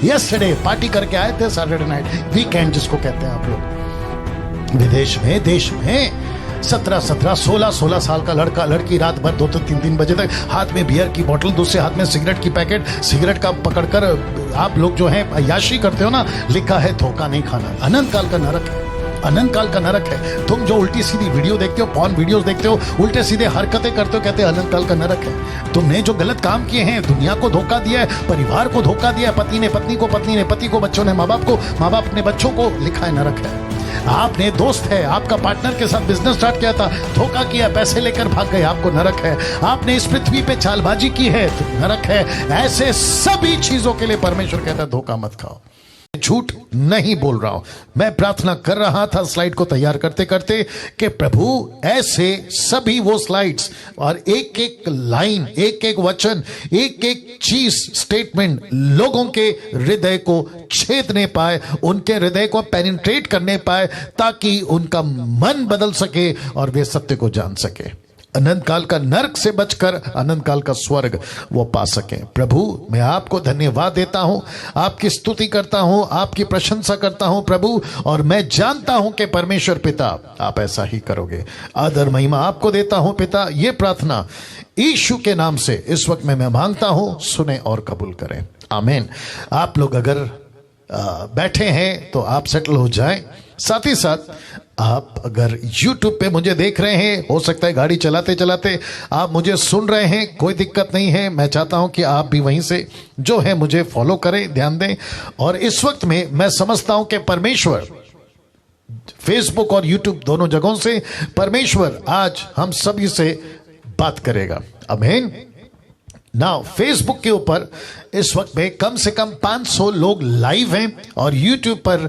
Yesterday party करके आए थे, सैटरडे नाइट वीकेंड जिसको कहते हैं आप लोग। विदेश में, देश में 17-17, 16-16 साल का लड़का लड़की रात भर 2-2, 3-3 बजे तक हाथ में बियर की बोतल, दूसरे हाथ में सिगरेट की पैकेट, सिगरेट का पकड़कर आप लोग जो है अय्याशी करते हो ना। लिखा है धोखा नहीं खाना। अनंत काल का नरक है, अनंत काल का नरक है। तुम जो उल्टी सीधी वीडियो देखते हो, पॉर्न वीडियोस देखते हो, उल्टे सीधे हरकतें करते हो, कहते हो अनंत काल का नरक है। तुमने जो गलत काम किए हैं, दुनिया को धोखा दिया है, परिवार को धोखा दिया है, पति ने पत्नी को, पत्नी ने पति को, बच्चों ने माँ बाप को, माँ बाप ने बच्चों को, लिखा है नरक है। आपने दोस्त है, आपका पार्टनर के साथ बिजनेस स्टार्ट किया था, धोखा किया, पैसे लेकर भाग गए, आपको नरक है। आपने इस पृथ्वी पे चालबाजी की है तो नरक है। ऐसे सभी चीजों के लिए परमेश्वर कहता है धोखा मत खाओ। झूठ नहीं बोल रहा हूं। मैं प्रार्थना कर रहा था स्लाइड को तैयार करते करते कि प्रभु ऐसे सभी वो स्लाइड्स और एक एक लाइन, एक एक वचन, एक एक चीज, स्टेटमेंट लोगों के हृदय को छेदने पाए, उनके हृदय को पेनिट्रेट करने पाए, ताकि उनका मन बदल सके और वे सत्य को जान सके। अनंत काल का नरक से बचकर अनंत काल का स्वर्ग वो पा सके। प्रभु मैं आपको धन्यवाद देता हूं, आपकी स्तुति करता हूं, आपकी प्रशंसा करता हूं प्रभु, और मैं जानता हूं कि परमेश्वर पिता आप ऐसा ही करोगे। आदर महिमा आपको देता हूं पिता। ये प्रार्थना यीशु के नाम से इस वक्त में मैं मांगता हूं, सुने और कबूल करें, आमीन। आप लोग अगर बैठे हैं तो आप सेटल हो जाएं। साथ ही साथ आप अगर YouTube पे मुझे देख रहे हैं, हो सकता है गाड़ी चलाते चलाते आप मुझे सुन रहे हैं, कोई दिक्कत नहीं है। मैं चाहता हूं कि आप भी वहीं से जो है मुझे फॉलो करें, ध्यान दें। और इस वक्त में मैं समझता हूं कि परमेश्वर फेसबुक और YouTube दोनों जगहों से परमेश्वर आज हम सभी से बात करेगा, आमीन। नाउ फेसबुक के ऊपर इस वक्त में कम से कम 500 लोग लाइव हैं और YouTube पर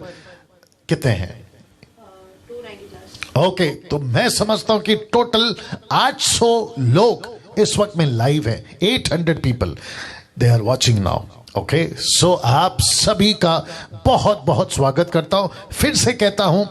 कितने हैं? ओके, तो मैं समझता हूं कि टोटल 800 लोग इस वक्त में लाइव हैं। 800 people they are watching now. Okay, so आप सभी का बहुत बहुत स्वागत करता हूं। फिर से कहता हूं,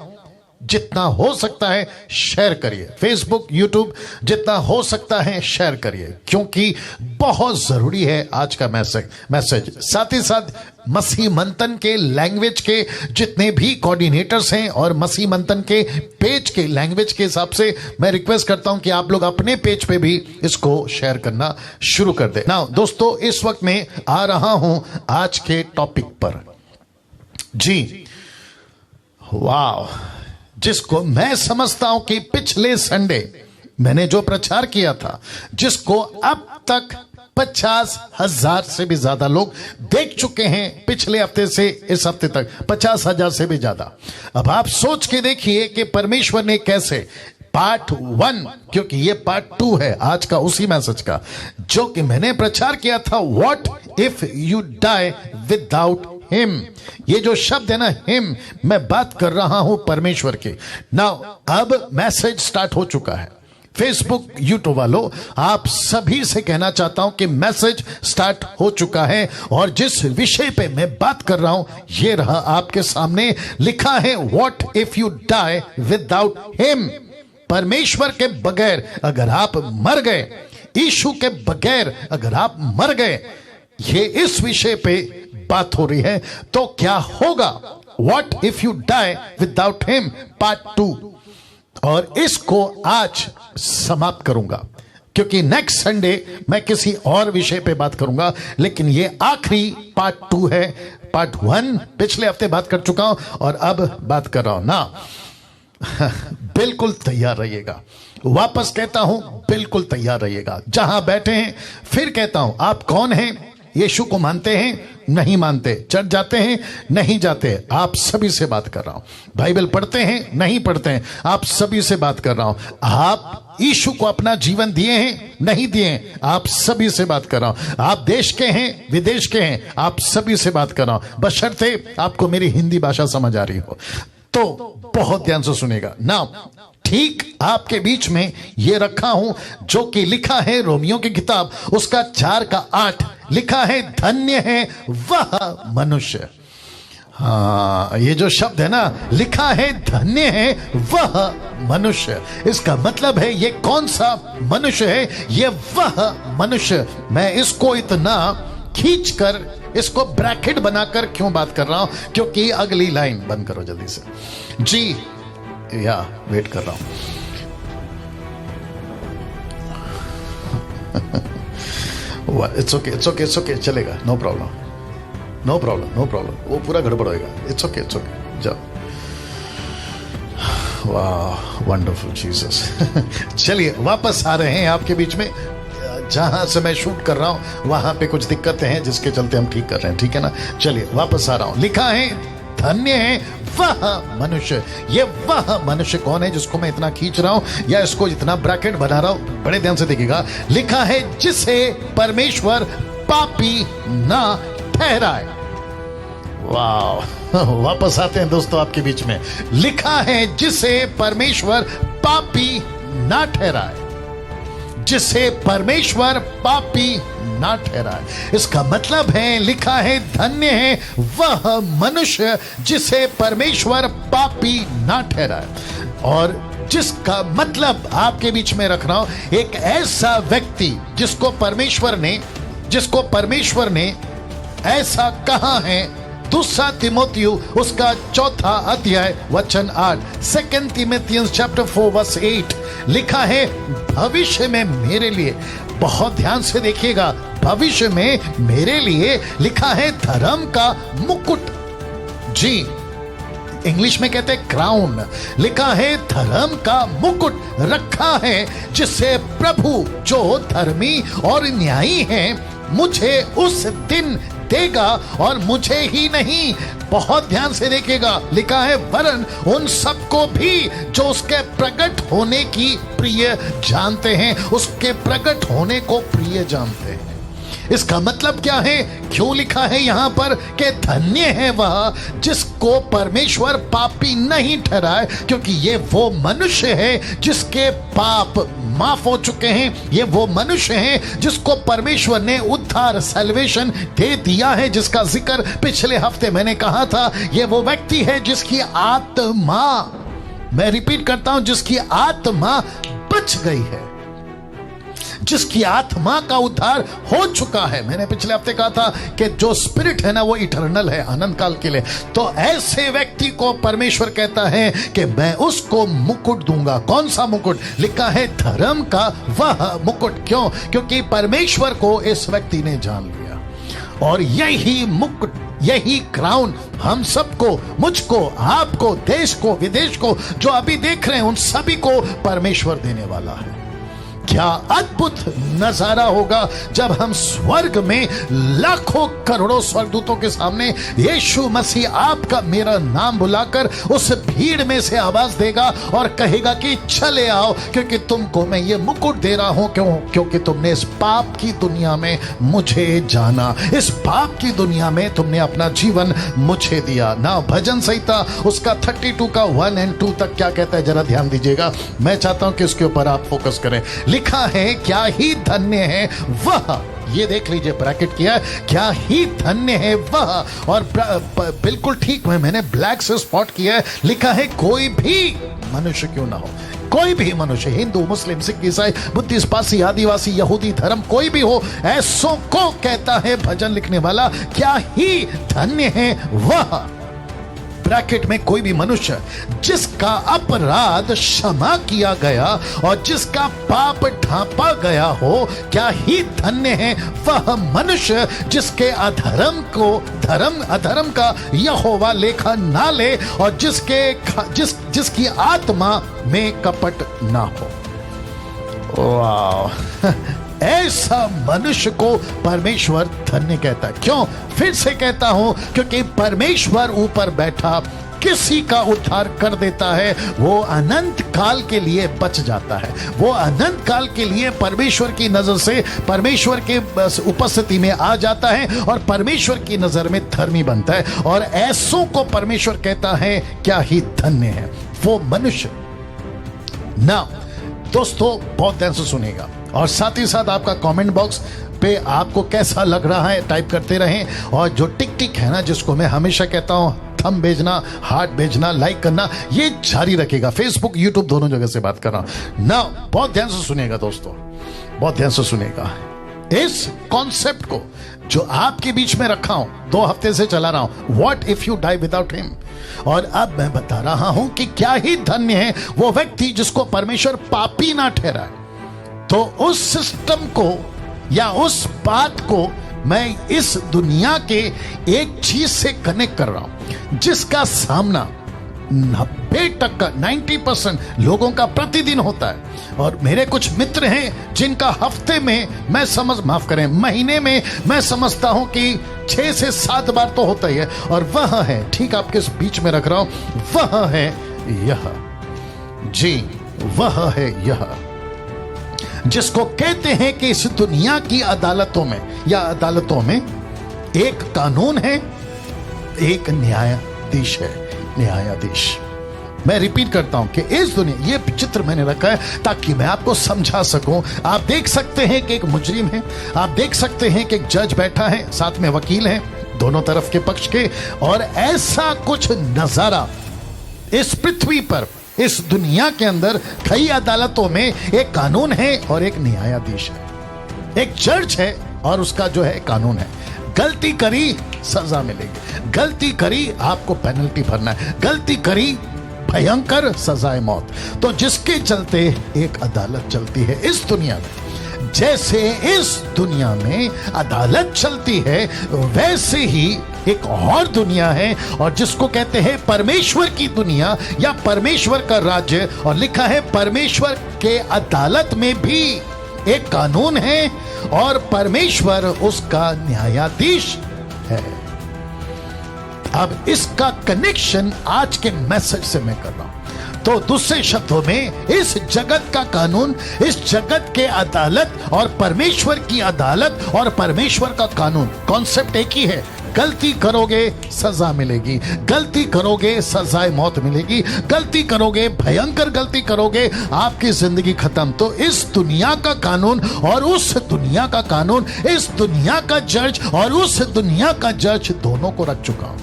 जितना हो सकता है शेयर करिए, फेसबुक, यूट्यूब, जितना हो सकता है शेयर करिए, क्योंकि बहुत जरूरी है आज का मैसेज। साथ ही साथ मसीह मंथन के लैंग्वेज के जितने भी कोऑर्डिनेटर्स हैं और मसीह मंथन के पेज के लैंग्वेज के हिसाब से मैं रिक्वेस्ट करता हूं कि आप लोग अपने पेज पे भी इसको शेयर करना शुरू कर दें। नाउ दोस्तों, इस वक्त में आ रहा हूं आज के टॉपिक पर। जी वाह, जिसको मैं समझता हूं कि पिछले संडे मैंने जो प्रचार किया था, जिसको अब तक 50,000 से भी ज्यादा लोग देख चुके हैं, पिछले हफ्ते से इस हफ्ते तक 50,000 से भी ज्यादा। अब आप सोच के देखिए कि परमेश्वर ने कैसे पार्ट 1, क्योंकि ये पार्ट 2 है आज का उसी मैसेज का, जो कि मैंने प्रचार किया था, what if you die without him. ये जो शब्द है ना, हिम, मैं बात कर रहा हूं परमेश्वर की। नाउ अब मैसेज स्टार्ट हो चुका है। फेसबुक, यूट्यूब वालों, आप सभी से कहना चाहता हूं कि मैसेज स्टार्ट हो चुका है, और जिस विषय पे मैं बात कर रहा हूं ये रहा आपके सामने। लिखा है what if you die without him. परमेश्वर के बगैर अगर आप मर गए, यीशु के बगैर अगर आप मर गए, ये इस विषय पे बात हो रही है, तो क्या होगा? What if you die without him part 2, और इसको आज समाप्त करूंगा, क्योंकि नेक्स्ट संडे मैं किसी और विषय पे बात करूंगा, लेकिन ये आखिरी पार्ट 2 है। पार्ट 1 पिछले हफ्ते बात कर चुका हूं और अब बात कर रहा हूं ना। बिल्कुल तैयार रहिएगा, वापस कहता हूं बिल्कुल तैयार रहिएगा। जहां बैठे हैं फिर कहता हूं, आप कौन हैं? यीशु को मानते हैं? नहीं मानते? चर्च जाते हैं? नहीं जाते? आप सभी से बात कर रहा हूं। बाइबल पढ़ते हैं? नहीं पढ़ते हैं? आप सभी से बात कर रहा हूं। आप यीशु को अपना जीवन दिए हैं? नहीं दिए? आप सभी से बात कर रहा हूं। आप देश के हैं, विदेश के हैं? आप सभी से बात कर रहा हूं, बशर्ते आपको मेरी हिंदी भाषा समझ आ रही हो। तो बहुत ध्यान से सुनेगा ना। ठीक आपके बीच में ये रखा हूं जो कि लिखा है रोमियो की किताब उसका 4:8, लिखा है धन्य है वह मनुष्य। हाँ, ये जो शब्द है ना, लिखा है धन्य है वह मनुष्य, इसका मतलब है ये कौन सा मनुष्य है? ये वह मनुष्य। मैं इसको इतना खींचकर इसको ब्रैकेट बनाकर क्यों बात कर रहा हूं? क्योंकि अगली लाइन बंद करो जल्दी से जी, या वेट कर रहा हूं। It's okay, it's okay, it's okay, चलेगा, no problem, no problem, no problem, वो पूरा गड़बड़ होएगा। इट्स ओके, इट्स ओके, जाओ। वाह, वंडरफुल जीसस। चलिए वापस आ रहे हैं आपके बीच में। जहां से मैं शूट कर रहा हूं वहां पे कुछ दिक्कतें हैं जिसके चलते हम ठीक कर रहे हैं, ठीक है ना। चलिए वापस आ रहा हूं। लिखा है धन्य है वह मनुष्य। ये वह मनुष्य कौन है जिसको मैं इतना खींच रहा हूं या इसको इतना ब्रैकेट बना रहा हूं? बड़े ध्यान से देखिएगा। लिखा है जिसे परमेश्वर पापी ना ठहराए। वाह, वापस आते हैं दोस्तों आपके बीच में। लिखा है जिसे परमेश्वर पापी ना ठहराए, जिसे परमेश्वर पापी ना ठहराए। इसका मतलब है, लिखा है धन्य है वह मनुष्य जिसे परमेश्वर पापी ना ठहराए। और जिसका मतलब आपके बीच में रख रहा हूं, एक ऐसा व्यक्ति जिसको परमेश्वर ने ऐसा कहा है। दूसरा तिमोथियु उसका 4 अध्याय वचन 8, 2 Timothians chapter 4 verse 8 लिखा है भविष्य में मेरे लिए, बहुत ध्यान से देखिएगा, भविष्य में मेरे लिए लिखा है धर्म का मुकुट। जी, इंग्लिश में कहते हैं क्राउन। लिखा है धर्म का मुकुट रखा है जिसे प्रभु जो धर्मी और न्यायी है मुझे उस दिन देगा, और मुझे ही नहीं, बहुत ध्यान से देखिएगा, लिखा है वरन उन सबको भी जो उसके प्रकट होने की प्रिय जानते हैं, उसके प्रकट होने को प्रिय जानते हैं। इसका मतलब क्या है? क्यों लिखा है यहां पर कि धन्य है वह जिसको परमेश्वर पापी नहीं ठहराए? क्योंकि ये वो मनुष्य है जिसके पाप माफ हो चुके हैं। ये वो मनुष्य है जिसको परमेश्वर ने उद्धार, सैल्वेशन दे दिया है, जिसका जिक्र पिछले हफ्ते मैंने कहा था। ये वो व्यक्ति है जिसकी आत्मा, मैं रिपीट करता हूं, जिसकी आत्मा बच गई है, जिसकी आत्मा का उद्धार हो चुका है। मैंने पिछले हफ्ते कहा था कि जो स्पिरिट है ना वो इटर्नल है, अनंत काल के लिए। तो ऐसे व्यक्ति को परमेश्वर कहता है कि मैं उसको मुकुट दूंगा। कौन सा मुकुट? लिखा है धर्म का वह मुकुट। क्यों? क्योंकि परमेश्वर को इस व्यक्ति ने जान लिया, और यही मुकुट, यही क्राउन हम सबको, मुझको, आपको, देश को, विदेश को, जो अभी देख रहे हैं उन सभी को परमेश्वर देने वाला है। क्या अद्भुत नजारा होगा जब हम स्वर्ग में लाखों करोड़ों स्वर्गदूतों के सामने यीशु मसीह आपका मेरा नाम बुलाकर उस भीड़ में से आवाज देगा और कहेगा कि चले आओ, क्योंकि तुमको मैं ये मुकुट दे रहा हूं। क्यों? क्योंकि तुमने इस पाप की दुनिया में मुझे जाना, इस पाप की दुनिया में तुमने अपना जीवन मुझे दिया ना। भजन संहिता उसका 32 का 1 और 2 तक क्या कहता है, जरा ध्यान दीजिएगा। मैं चाहता हूं कि इसके ऊपर आप फोकस करें। लिखा है क्या ही धन्य है वह, ये देख लीजिए, ब्रैकेट किया है, क्या ही धन्य है वह, और बिल्कुल ठीक मैंने ब्लैक से स्पॉट किया है। लिखा है कोई भी मनुष्य क्यों ना हो, कोई भी मनुष्य, हिंदू, मुस्लिम, सिख, ईसाई, बुद्धिस्ट, पारसी, आदिवासी, यहूदी, धर्म कोई भी हो, ऐसों को कहता है भजन लिखने वाला, क्या ही धन्य है वह, ब्रैकेट में कोई भी मनुष्य जिसका अपराध क्षमा किया गया और जिसका पाप ढांपा गया हो। क्या ही धन्य है वह मनुष्य जिसके अधर्म का यहोवा लेखा ना ले और जिसकी आत्मा में कपट ना हो। वाह, ऐसा मनुष्य को परमेश्वर धन्य कहता है। क्यों? फिर से कहता हूं, क्योंकि परमेश्वर ऊपर बैठा किसी का उद्धार कर देता है, वो अनंत काल के लिए बच जाता है, वो अनंत काल के लिए परमेश्वर की नजर से, परमेश्वर के उपस्थिति में आ जाता है और परमेश्वर की नजर में धर्मी बनता है। और ऐसों को परमेश्वर कहता है क्या ही धन्य है वो मनुष्य ना। दोस्तों बहुत ध्यान से सुनिएगा, और साथ ही साथ आपका कमेंट बॉक्स पे आपको कैसा लग रहा है टाइप करते रहें। और जो टिक है ना, जिसको मैं हमेशा कहता हूं, थंब भेजना, हार्ट भेजना, लाइक करना, ये जारी रखेगा। फेसबुक, यूट्यूब दोनों जगह से बात कर रहा हूं ना। बहुत ध्यान से सुनिएगा दोस्तों, बहुत ध्यान से सुनिएगा। इस कॉन्सेप्ट को जो आपके बीच में रखा हूं, 2 हफ्ते से चला रहा हूं, what if you die without him. और अब मैं बता रहा हूं कि क्या ही धन्य है वो व्यक्ति जिसको परमेश्वर पापी ना ठहराए। तो उस सिस्टम को या उस बात को मैं इस दुनिया के एक चीज से कनेक्ट कर रहा हूं जिसका सामना 90% लोगों का प्रतिदिन होता है। और मेरे कुछ मित्र हैं जिनका हफ्ते में मैं माफ करें, महीने में मैं समझता हूं कि 6 से 7 बार तो होता ही है। और वह है, ठीक आपके बीच में रख रहा हूं, वह है यह, जी वह है यह, जिसको कहते हैं कि इस दुनिया की अदालतों में या अदालतों में एक कानून है, एक न्यायाधीश है, न्यायाधीश। मैं रिपीट करता हूं कि इस दुनिया, ये चित्र मैंने रखा है ताकि मैं आपको समझा सकूं। आप देख सकते हैं कि एक मुजरिम है, आप देख सकते हैं कि एक जज बैठा है, साथ में वकील हैं दोनों तरफ के पक्ष के, और ऐसा कुछ नजारा इस पृथ्वी पर, इस दुनिया के अंदर कई अदालतों में एक कानून है और एक न्यायाधीश है, एक जज है और उसका जो है कानून है। गलती करी सजा मिलेगी, गलती करी आपको पेनल्टी भरना है, गलती करी भयंकर सजाए मौत। तो जिसके चलते एक अदालत चलती है इस दुनिया में, जैसे इस दुनिया में अदालत चलती है वैसे ही एक और दुनिया है, और जिसको कहते हैं परमेश्वर की दुनिया या परमेश्वर का राज्य। और लिखा है परमेश्वर के अदालत में भी एक कानून है और परमेश्वर उसका न्यायाधीश है। अब इसका कनेक्शन आज के मैसेज से मैं कर रहा हूं। तो दूसरे शब्दों में, इस जगत का कानून, इस जगत के अदालत और परमेश्वर की अदालत और परमेश्वर का कानून, कॉन्सेप्ट एक ही है। गलती करोगे सजा मिलेगी, गलती करोगे सजाए मौत मिलेगी, गलती करोगे, भयंकर गलती करोगे, आपकी जिंदगी खत्म। तो इस दुनिया का कानून और उस दुनिया का कानून, इस दुनिया का जज और उस दुनिया का जज, दोनों को रख चुका हूं,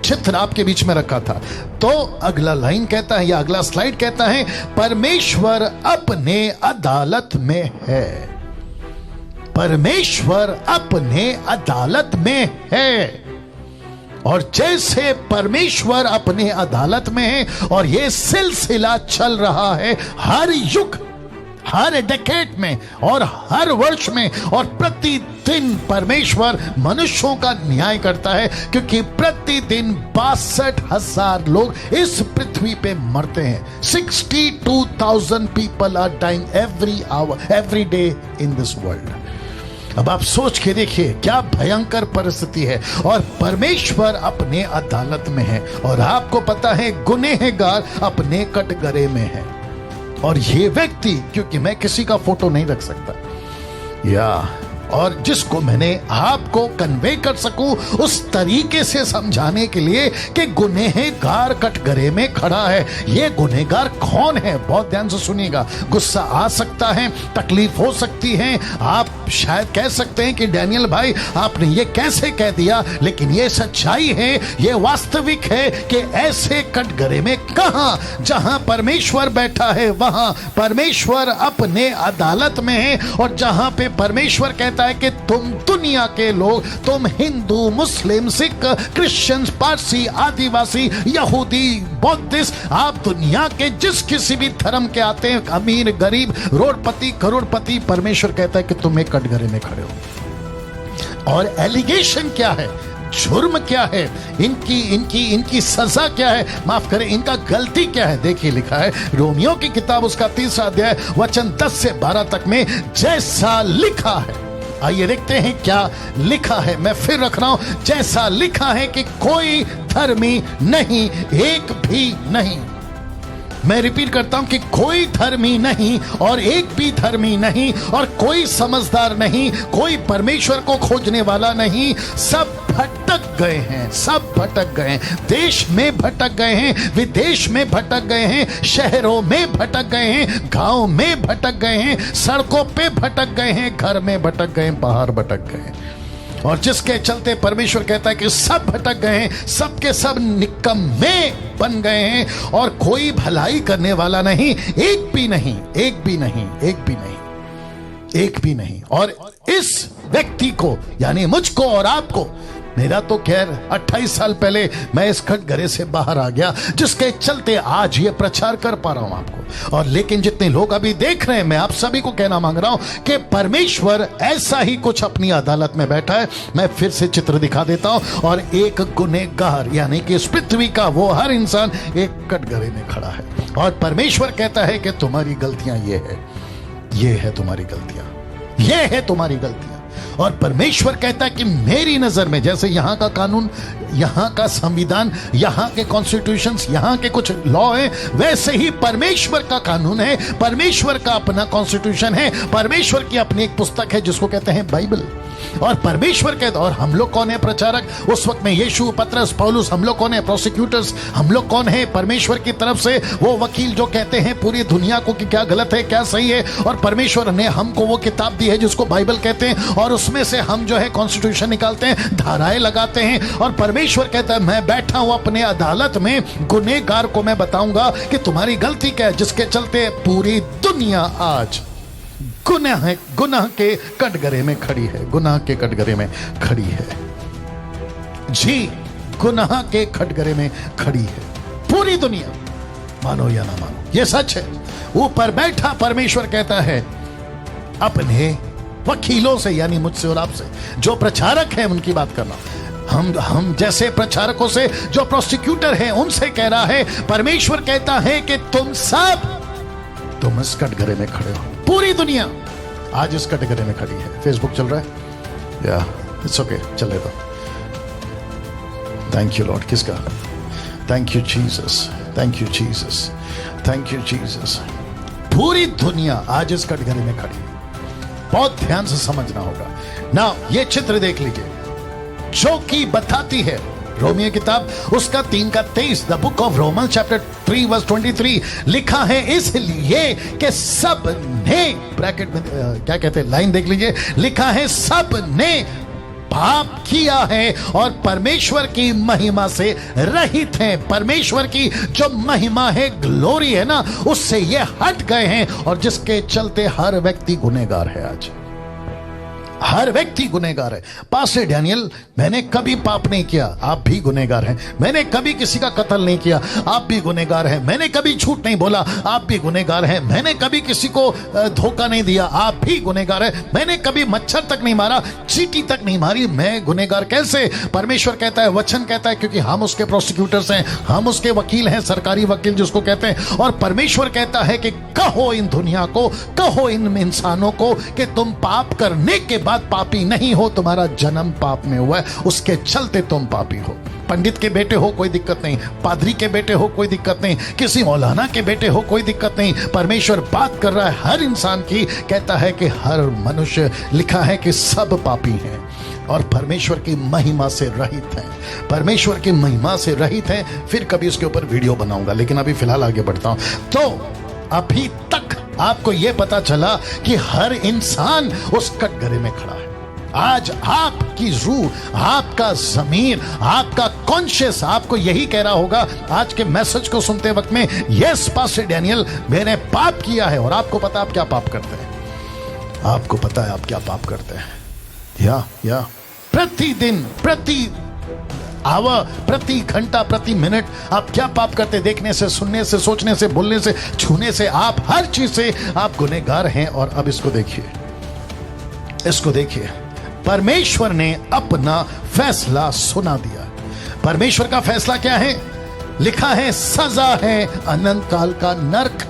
चित्र आपके बीच में रखा था। तो अगला लाइन कहता है या अगला स्लाइड कहता है, परमेश्वर अपने अदालत में है, परमेश्वर अपने अदालत में है। और जैसे परमेश्वर अपने अदालत में है और यह सिलसिला चल रहा है हर युग, हर डेकेड में और हर वर्ष में, और प्रतिदिन परमेश्वर मनुष्यों का न्याय करता है, क्योंकि प्रतिदिन 62,000 लोग इस पृथ्वी पे मरते हैं। 62,000 people are dying every hour, every day in this world. अब आप सोच के देखिए क्या भयंकर परिस्थिति है, और परमेश्वर अपने अदालत में है। और आपको पता है गुनहगार अपने कटघरे में है। और ये व्यक्ति, क्योंकि मैं किसी का फोटो नहीं रख सकता या, और जिसको मैंने आपको कन्वे कर सकूं उस तरीके से समझाने के लिए कि गुनहगार कटघरे में खड़ा है। ये गुनहगार कौन है, बहुत ध्यान से सुनिएगा। गुस्सा आ सकता है, तकलीफ हो सकती है, आप शायद कह सकते हैं कि डैनियल भाई आपने ये कैसे कह दिया, लेकिन ये सच्चाई है, ये वास्तविक है कि ऐसे कटघरे में कहां, जहां परमेश्वर बैठा है वहां परमेश्वर अपने अदालत में है। और जहां पे परमेश्वर कहता है कि तुम दुनिया के लोग, तुम हिंदू, मुस्लिम, सिख, क्रिश्चियन, पारसी, आदिवासी, यहूदी, बौद्धिस्ट, आप दुनिया के जिस किसी भी धर्म के आते हैं, अमीर, गरीब, रोडपति, करोड़पति, परमेश्वर कहता है कि तुम एक कटघरे में खड़े हो। और एलिगेशन क्या है, जुर्म क्या है, इनकी सजा क्या है, माफ करें इनका गलती क्या है। देखिए लिखा है रोमियो की किताब उसका 3 अध्याय वचन 10 से 12 तक में, जैसा लिखा है। आइए देखते हैं क्या लिखा है। मैं फिर रख रहा हूं, जैसा लिखा है कि कोई धर्मी नहीं, एक भी नहीं। मैं रिपीट करता हूं कि कोई धर्मी नहीं और एक भी धर्मी नहीं, और कोई समझदार नहीं, कोई परमेश्वर को खोजने वाला नहीं। सब भटक गए हैं, सब भटक गए हैं। देश में भटक गए हैं, विदेश में भटक गए हैं, शहरों में भटक गए हैं, गांव में भटक गए हैं, सड़कों पे भटक गए हैं, घर में भटक गए हैं, बाहर भटक गए हैं। और जिसके चलते परमेश्वर कहता है कि सब भटक गए हैं, सब के सब निकम्मे बन गए हैं, और कोई भलाई करने वाला नहीं, एक भी नहीं, एक भी नहीं, एक भी नहीं। एक भी नहीं। और इस व्यक्ति को यानी मुझको और आपको, मेरा तो खैर 28 साल पहले मैं इस कटघरे से बाहर आ गया, जिसके चलते आज ये प्रचार कर पा रहा हूं आपको। और लेकिन जितने लोग अभी देख रहे हैं, मैं आप सभी को कहना मांग रहा हूं कि परमेश्वर ऐसा ही कुछ अपनी अदालत में बैठा है। मैं फिर से चित्र दिखा देता हूं। और एक गुनहगार यानी कि इस पृथ्वी का वो हर इंसान एक कटघरे में खड़ा है। और परमेश्वर कहता है कि तुम्हारी गलतियां ये है तुम्हारी गलतियां, ये है तुम्हारी गलतियां। और परमेश्वर कहता है कि मेरी नजर में, जैसे यहां का कानून, यहां का संविधान, यहां के कॉन्स्टिट्यूशंस, यहां के कुछ लॉ है, वैसे ही परमेश्वर का कानून है, परमेश्वर का अपना कॉन्स्टिट्यूशन है, परमेश्वर की अपनी एक पुस्तक है जिसको कहते हैं बाइबल। और परमेश्वर कहता, और हम लोग कौन है प्रचारक? उस वक्त में यीशु, पतरस, पौलुस, हम लोग कौन है प्रोसिक्यूटर्स? हम लोग कौन है परमेश्वर की तरफ से वो वकील जो कहते हैं पूरी दुनिया को कि क्या गलत है क्या सही है। और परमेश्वर ने हमको वो किताब दी है जिसको बाइबल कहते हैं, और उसमें से हम जो है कॉन्स्टिट्यूशन निकालते हैं, धाराएं लगाते हैं। और परमेश्वर कहता है मैं बैठा हूं अपने अदालत में, गुनहगार को मैं बताऊंगा कि तुम्हारी गलती क्या है, जिसके चलते पूरी दुनिया आज गुनाह के कटघरे में खड़ी है, गुनाह के कटघरे में खड़ी है। जी, गुनाह के कटघरे में खड़ी है पूरी दुनिया, मानो या ना मानो, ये सच है। ऊपर बैठा परमेश्वर कहता है अपने वकीलों से, यानी मुझसे और आपसे जो प्रचारक हैं उनकी बात करना, हम जैसे प्रचारकों से, जो प्रोसिक्यूटर हैं उनसे कह रहा है। परमेश्वर कहता है कि तुम इस कटघरे में खड़े हो। पूरी दुनिया आज इस कटघरे में खड़ी है। फेसबुक चल रहा है या इट्स ओके, चले दो। Thank you Lord. किसका? Thank you Jesus, thank you Jesus, thank you Jesus. पूरी दुनिया आज इस कटघरे में खड़ी है। बहुत ध्यान से समझना होगा ना। ये चित्र देख लीजिए जो कि बताती है रोमियो किताब उसका 3:23, the book of Roman chapter 3 verse 23 लिखा है, इसलिए कि सब ने, ब्रैकेट में क्या कहते हैं, लाइन देख लीजिए, लिखा है सब ने पाप किया है और परमेश्वर की महिमा से रहित हैं। परमेश्वर की जो महिमा है, ग्लोरी है ना, उससे ये हट गए हैं। और जिसके चलते हर व्यक्ति गुनहगार है। आज हर व्यक्ति गुनहगार है। पास्टर डैनियल, मैंने कभी पाप नहीं किया, आप भी गुनहगार हैं। मैंने कभी किसी का कत्ल नहीं किया, आप भी गुनहगार हैं। मैंने कभी झूठ नहीं बोला, आप भी गुनहगार हैं। मैंने कभी किसी को धोखा नहीं दिया, आप भी गुनहगार हैं। मैंने कभी मच्छर तक नहीं मारा, चींटी तक नहीं मारी, मैं गुनहगार कैसे? परमेश्वर कहता है, वचन कहता है, क्योंकि हम उसके प्रोसिक्यूटर्स हैं, हम उसके वकील हैं, सरकारी वकील जिसको कहते हैं। और परमेश्वर कहता है कि कहो इन दुनिया को, कहो इन इंसानों को कि तुम पाप करने के बाद पापी नहीं हो, तुम्हारा जन्म पाप में हुआ है, उसके चलते तुम पापी हो। पंडित के बेटे हो कोई दिक्कत नहीं, पादरी के बेटे हो कोई दिक्कत नहीं, किसी मौलाना के बेटे हो कोई दिक्कत नहीं। परमेश्वर बात कर रहा है हर इंसान की, कहता है कि हर मनुष्य, लिखा है कि सब पापी हैं और परमेश्वर की महिमा से रहित हैं। परमेश्वर की महिमा से रहित हैं। फिर कभी इसके ऊपर वीडियो बनाऊंगा, लेकिन अभी फिलहाल आगे बढ़ता हूं। तो अभी तक आपको यह पता चला कि हर इंसान उस कटघरे में खड़ा है। आज आपकी रूह, आपका ज़मीर, आपका कॉन्शियस आपको यही कह रहा होगा आज के मैसेज को सुनते वक्त में, यस पास्टर डैनियल, मैंने पाप किया है। और आपको पता है आप क्या पाप करते हैं? आपको पता है आप क्या पाप करते हैं? या प्रतिदिन, प्रति आवर, प्रति घंटा, प्रति मिनट आप क्या पाप करते? देखने से, सुनने से, सोचने से, बोलने से, छूने से, आप हर चीज से आप गुनहगार हैं। और अब इसको देखिए, इसको देखिए, परमेश्वर ने अपना फैसला सुना दिया। परमेश्वर का फैसला क्या है? लिखा है सजा है अनंत काल का नरक।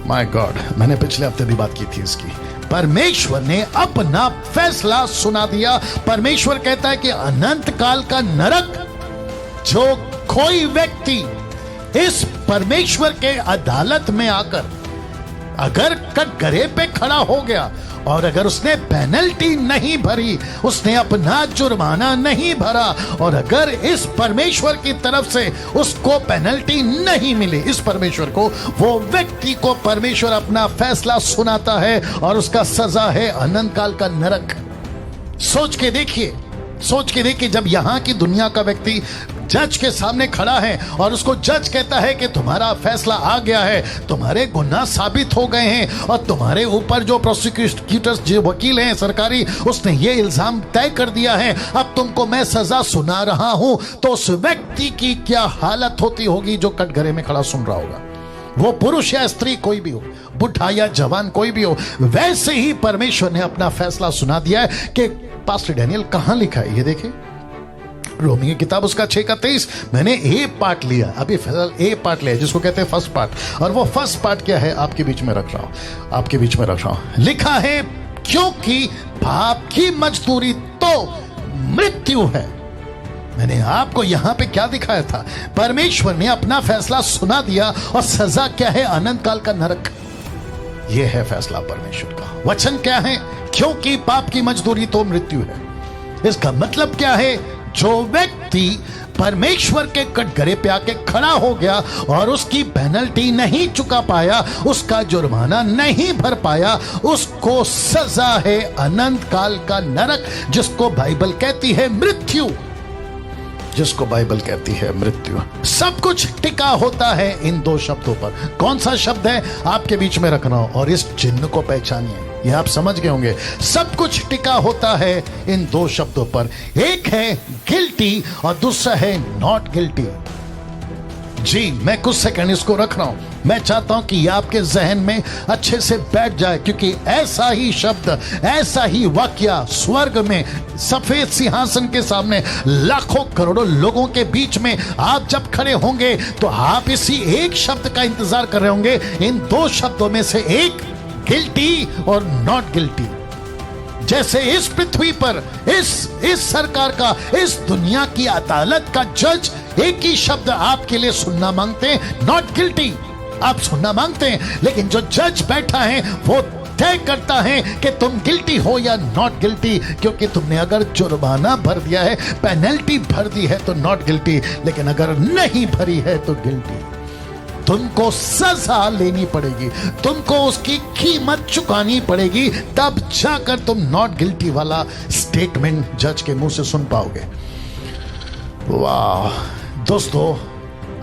माय गॉड, मैंने पिछले हफ्ते भी बात की थी इसकी। परमेश्वर ने अपना फैसला सुना दिया। परमेश्वर कहता है कि अनंत काल का नरक, जो कोई व्यक्ति इस परमेश्वर के अदालत में आकर अगर कटघरे पे खड़ा हो गया और अगर उसने पेनल्टी नहीं भरी, उसने अपना जुर्माना नहीं भरा, और अगर इस परमेश्वर की तरफ से उसको पेनल्टी नहीं मिली, इस परमेश्वर को, वो व्यक्ति को परमेश्वर अपना फैसला सुनाता है और उसका सजा है अनंत काल का नरक। सोच के देखिए, सोच के देखिए, जब यहां की दुनिया का व्यक्ति जज के सामने खड़ा है और उसको जज कहता है कि तुम्हारा फैसला आ गया है, तुम्हारे गुनाह साबित हो गए हैं और तुम्हारे ऊपर जो प्रोसिक्यूटर्स जो वकील हैं सरकारी, उसने ये इल्जाम तय कर दिया है, अब तुमको मैं सजा सुना रहा हूं, तो उस व्यक्ति की क्या हालत होती होगी जो कटघरे में खड़ा सुन रहा होगा। वो पुरुष या स्त्री कोई भी हो, बुढ़ा या जवान कोई भी हो। वैसे ही परमेश्वर ने अपना फैसला सुना दिया है कि पास्टर डैनियल कहां लिखा है, ये देखिए रोमी की किताब उसका 6:23। मैंने ए पार्ट लिया, अभी फिलहाल ए पार्ट लिया जिसको कहते हैं फर्स्ट पार्ट, और वो फर्स्ट पार्ट क्या है आपके बीच में रख रहा हूं, आपके बीच में रख रहा हूं। लिखा है क्योंकि पाप की मजदूरी तो मृत्यु है। मैंने आपको यहां पे क्या दिखाया था, परमेश्वर ने अपना फैसला सुना दिया और सजा क्या है, अनंत काल का नरक। यह है फैसला परमेश्वर का। वचन क्या है, क्योंकि पाप की मजदूरी तो मृत्यु है। इसका मतलब क्या है, जो व्यक्ति परमेश्वर के कटघरे पे आके खड़ा हो गया और उसकी पेनल्टी नहीं चुका पाया, उसका जुर्माना नहीं भर पाया, उसको सजा है अनंत काल का नरक, जिसको बाइबल कहती है मृत्यु, जिसको बाइबल कहती है मृत्यु। सब कुछ टिका होता है इन दो शब्दों पर। कौन सा शब्द है आपके बीच में रखना हो, और इस चिन्ह को पहचानिए, ये आप समझ गए होंगे। सब कुछ टिका होता है इन दो शब्दों पर, एक है गिल्टी और दूसरा है नॉट गिल्टी। जी मैं कुछ सेकंड इसको रख रहा हूं, मैं चाहता हूं कि ये आपके जहन में अच्छे से बैठ जाए, क्योंकि ऐसा ही शब्द, ऐसा ही वाक्य स्वर्ग में सफेद सिंहासन के सामने लाखों करोड़ों लोगों के बीच में आप जब खड़े होंगे तो आप इसी एक शब्द का इंतजार कर रहे होंगे। इन दो शब्दों में से एक गिल्टी और नॉट गिल्टी। जैसे इस पृथ्वी पर इस सरकार का, इस दुनिया की अदालत का जज एक ही शब्द आपके लिए सुनना मांगते हैं, नॉट गिल्टी। आप सुनना मांगते हैं, लेकिन जो जज बैठा है वो तय करता है कि तुम गिल्टी हो या नॉट गिल्टी, क्योंकि तुमने अगर जुर्माना भर दिया है, पेनल्टी भर दी है तो नॉट गिल्टी, लेकिन अगर नहीं भरी है तो गिल्टी। तुमको सजा लेनी पड़ेगी, तुमको उसकी कीमत चुकानी पड़ेगी, तब जाकर तुम नॉट गिल्टी वाला स्टेटमेंट जज के मुंह से सुन पाओगे। वाह दोस्तों,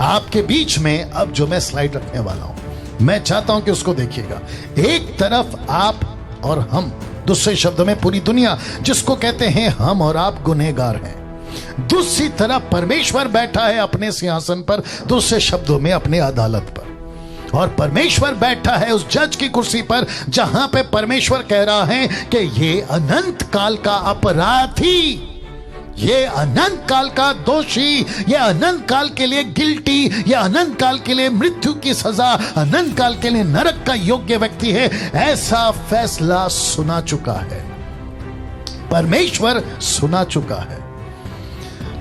आपके बीच में अब जो मैं स्लाइड रखने वाला हूं, मैं चाहता हूं कि उसको देखिएगा। एक तरफ आप और हम, दूसरे शब्दों में पूरी दुनिया, जिसको कहते हैं हम और आप गुनहगार हैं। दूसरी तरफ परमेश्वर बैठा है अपने सिंहासन पर, दूसरे शब्दों में अपने अदालत पर। और परमेश्वर बैठा है उस जज की कुर्सी पर जहां पे परमेश्वर कह रहा है कि ये अनंत काल का अपराधी, ये अनंत काल का दोषी, ये अनंत काल के लिए गिल्टी, ये अनंत काल के लिए मृत्यु की सजा, अनंत काल के लिए नरक का योग्य व्यक्ति है। ऐसा फैसला सुना चुका है, परमेश्वर सुना चुका है।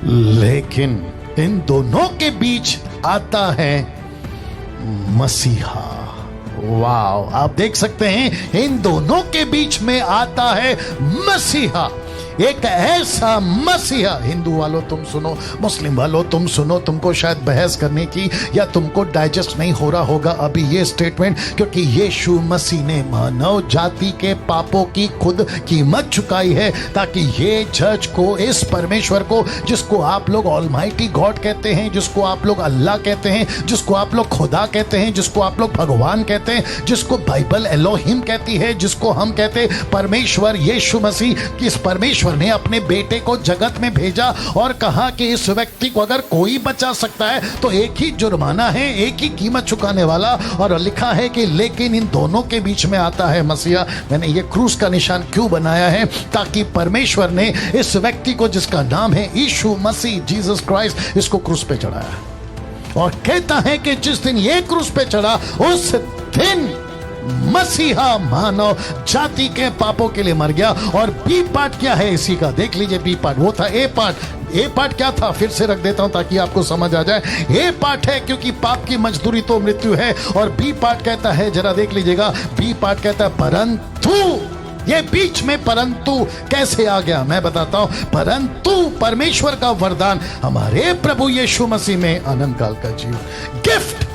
लेकिन इन दोनों के बीच आता है मसीहा। वाव, आप देख सकते हैं इन दोनों के बीच में आता है मसीहा, एक ऐसा मसीहा। हिंदू वालों तुम सुनो, मुस्लिम वालों तुम सुनो, तुमको शायद बहस करने की या तुमको डाइजेस्ट नहीं हो रहा होगा अभी ये स्टेटमेंट, क्योंकि यीशु मसीह ने मानव जाति के पापों की खुद कीमत चुकाई है, ताकि ये जज को, इस परमेश्वर को, जिसको आप लोग ऑलमाइटी गॉड कहते हैं, जिसको आप लोग अल्लाह कहते हैं, जिसको आप लोग खुदा कहते हैं, जिसको आप लोग भगवान कहते हैं, जिसको बाइबल एलोहिम कहती है, जिसको हम कहते हैं परमेश्वर, यीशु मसीह, किस परमेश्वर ने अपने बेटे को जगत में भेजा और कहा कि इस व्यक्ति को अगर कोई बचा सकता है तो एक ही जुर्माना है, एक ही कीमत चुकाने वाला। और लिखा है कि लेकिन इन दोनों के बीच में आता है मसीहा। मैंने ये क्रूस का निशान क्यों बनाया है, ताकि परमेश्वर ने इस व्यक्ति को, जिसका नाम है यीशु मसीह, जीसस क्राइस्ट, इसको क्रूस पे चढ़ाया। और कहता है कि जिस दिन ये क्रूस पे चढ़ा, उस दिन मसीहा मानव जाति के पापों के लिए मर गया। और बी पार्ट क्या है इसी का, देख लीजिए बी पार्ट, वो था ए पार्ट। ए पार्ट क्या था, फिर से रख देता हूं ताकि आपको समझ आ जाए। ए पार्ट है क्योंकि पाप की मजदूरी तो मृत्यु है, और बी पार्ट कहता है, जरा देख लीजिएगा, बी पार्ट कहता है परंतु। ये बीच में परंतु कैसे आ गया मैं बताता हूं। परंतु परमेश्वर का वरदान हमारे प्रभु यीशु मसीह में अनंत काल का जीवन, gift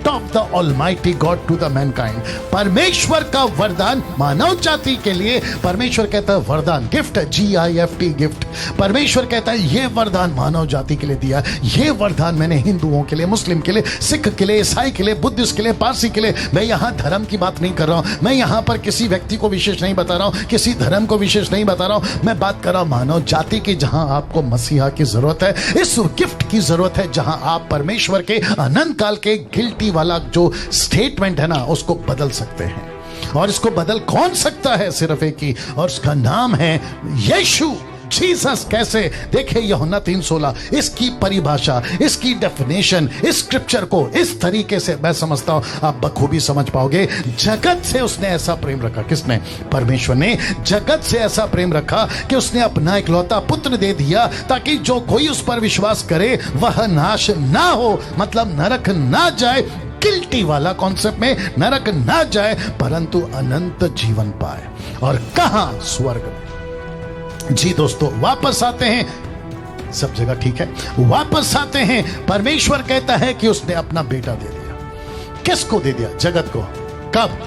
gift of the almighty God to the mankind. परमेश्वर का वरदान मानव जाति के लिए, परमेश्वर कहता है वरदान, गिफ्ट, GIFT, गिफ्ट। परमेश्वर कहता है ये वरदान मानव जाति के लिए दिया, ये वरदान मैंने हिंदुओं के लिए, मुस्लिम के लिए, सिख के लिए, ईसाई के लिए, बुद्धिस्ट के लिए, पारसी के लिए। मैं यहां धर्म की बात नहीं कर रहा हूं, मैं यहां पर किसी व्यक्ति को विशेष नहीं बता रहा हूं, किसी धर्म को विशेष नहीं बता रहा हूं, मैं बात कर रहा हूं मानव जाति की, जहां आपको मसीहा की जरूरत है, इस गिफ्ट की जरूरत है, जहां आप परमेश्वर के अनंत काल के गिल्टी वाला जो स्टेटमेंट है ना, उसको बदल सकते हैं। और इसको बदल कौन सकता है? सिर्फ एक ही, और उसका नाम है यीशु, जीसस। कैसे? देखिए यूहन्ना 3:16, इसकी परिभाषा, इसकी डेफिनेशन, इस स्क्रिप्चर को इस तरीके से मैं समझता हूं आप बखूबी समझ पाओगे। जगत से उसने ऐसा प्रेम रखा, किसने? परमेश्वर ने जगत से ऐसा प्रेम रखा कि उसने अपना इकलौता पुत्र दे दिया, ताकि जो कोई उस पर विश्वास करे वह नाश ना हो, मतलब नरक ना जाए, गिल्टी वाला कॉन्सेप्ट में नरक ना जाए, परंतु अनंत जीवन पाए। और कहां? स्वर्ग में। जी दोस्तों, वापस आते हैं, सब जगह ठीक है, वापस आते हैं। परमेश्वर कहता है कि उसने अपना बेटा दे दिया। किसको दे दिया? जगत को। कब?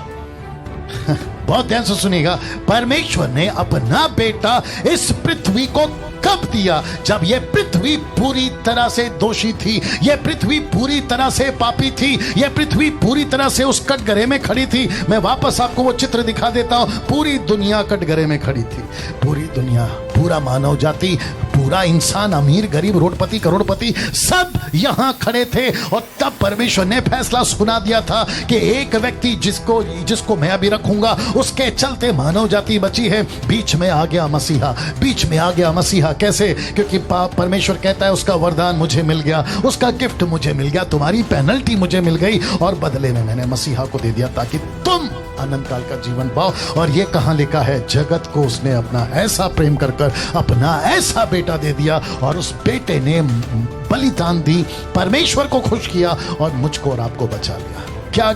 बहुत ध्यान से सुनिएगा, परमेश्वर ने अपना बेटा इस पृथ्वी को कब दिया? जब यह पृथ्वी पूरी तरह से दोषी थी, यह पृथ्वी पूरी तरह से पापी थी, यह पृथ्वी पूरी तरह से उस कटघरे में खड़ी थी। मैं वापस आपको वो चित्र दिखा देता हूं। पूरी दुनिया कटघरे में खड़ी थी, पूरी दुनिया, पूरा मानव जाति, पूरा इंसान, अमीर गरीब, रोडपति करोड़पति, सब यहां खड़े थे। और तब परमेश्वर ने फैसला सुना दिया था कि एक व्यक्ति जिसको मैं अभी रखूंगा, उसके चलते मानव जाति बची है। बीच में आ गया मसीहा, बीच में आ गया मसीहा। कैसे? क्योंकि परमेश्वर कहता है उसका वरदान मुझे मिल गया, उसका गिफ्ट मुझे मिल गया, तुम्हारी पेनल्टी मुझे मिल गई, और बदले में मैंने मसीहा को दे दिया ताकि तुम अनंत काल का जीवन पाओ। और ये कहां लिखा है? जगत को उसने अपना ऐसा प्रेम कर अपना ऐसा बेटा दे दिया, और उस बेटे ने बलिदान दी, परमेश्वर को खुश किया और मुझको और आपको बचा लिया। क्या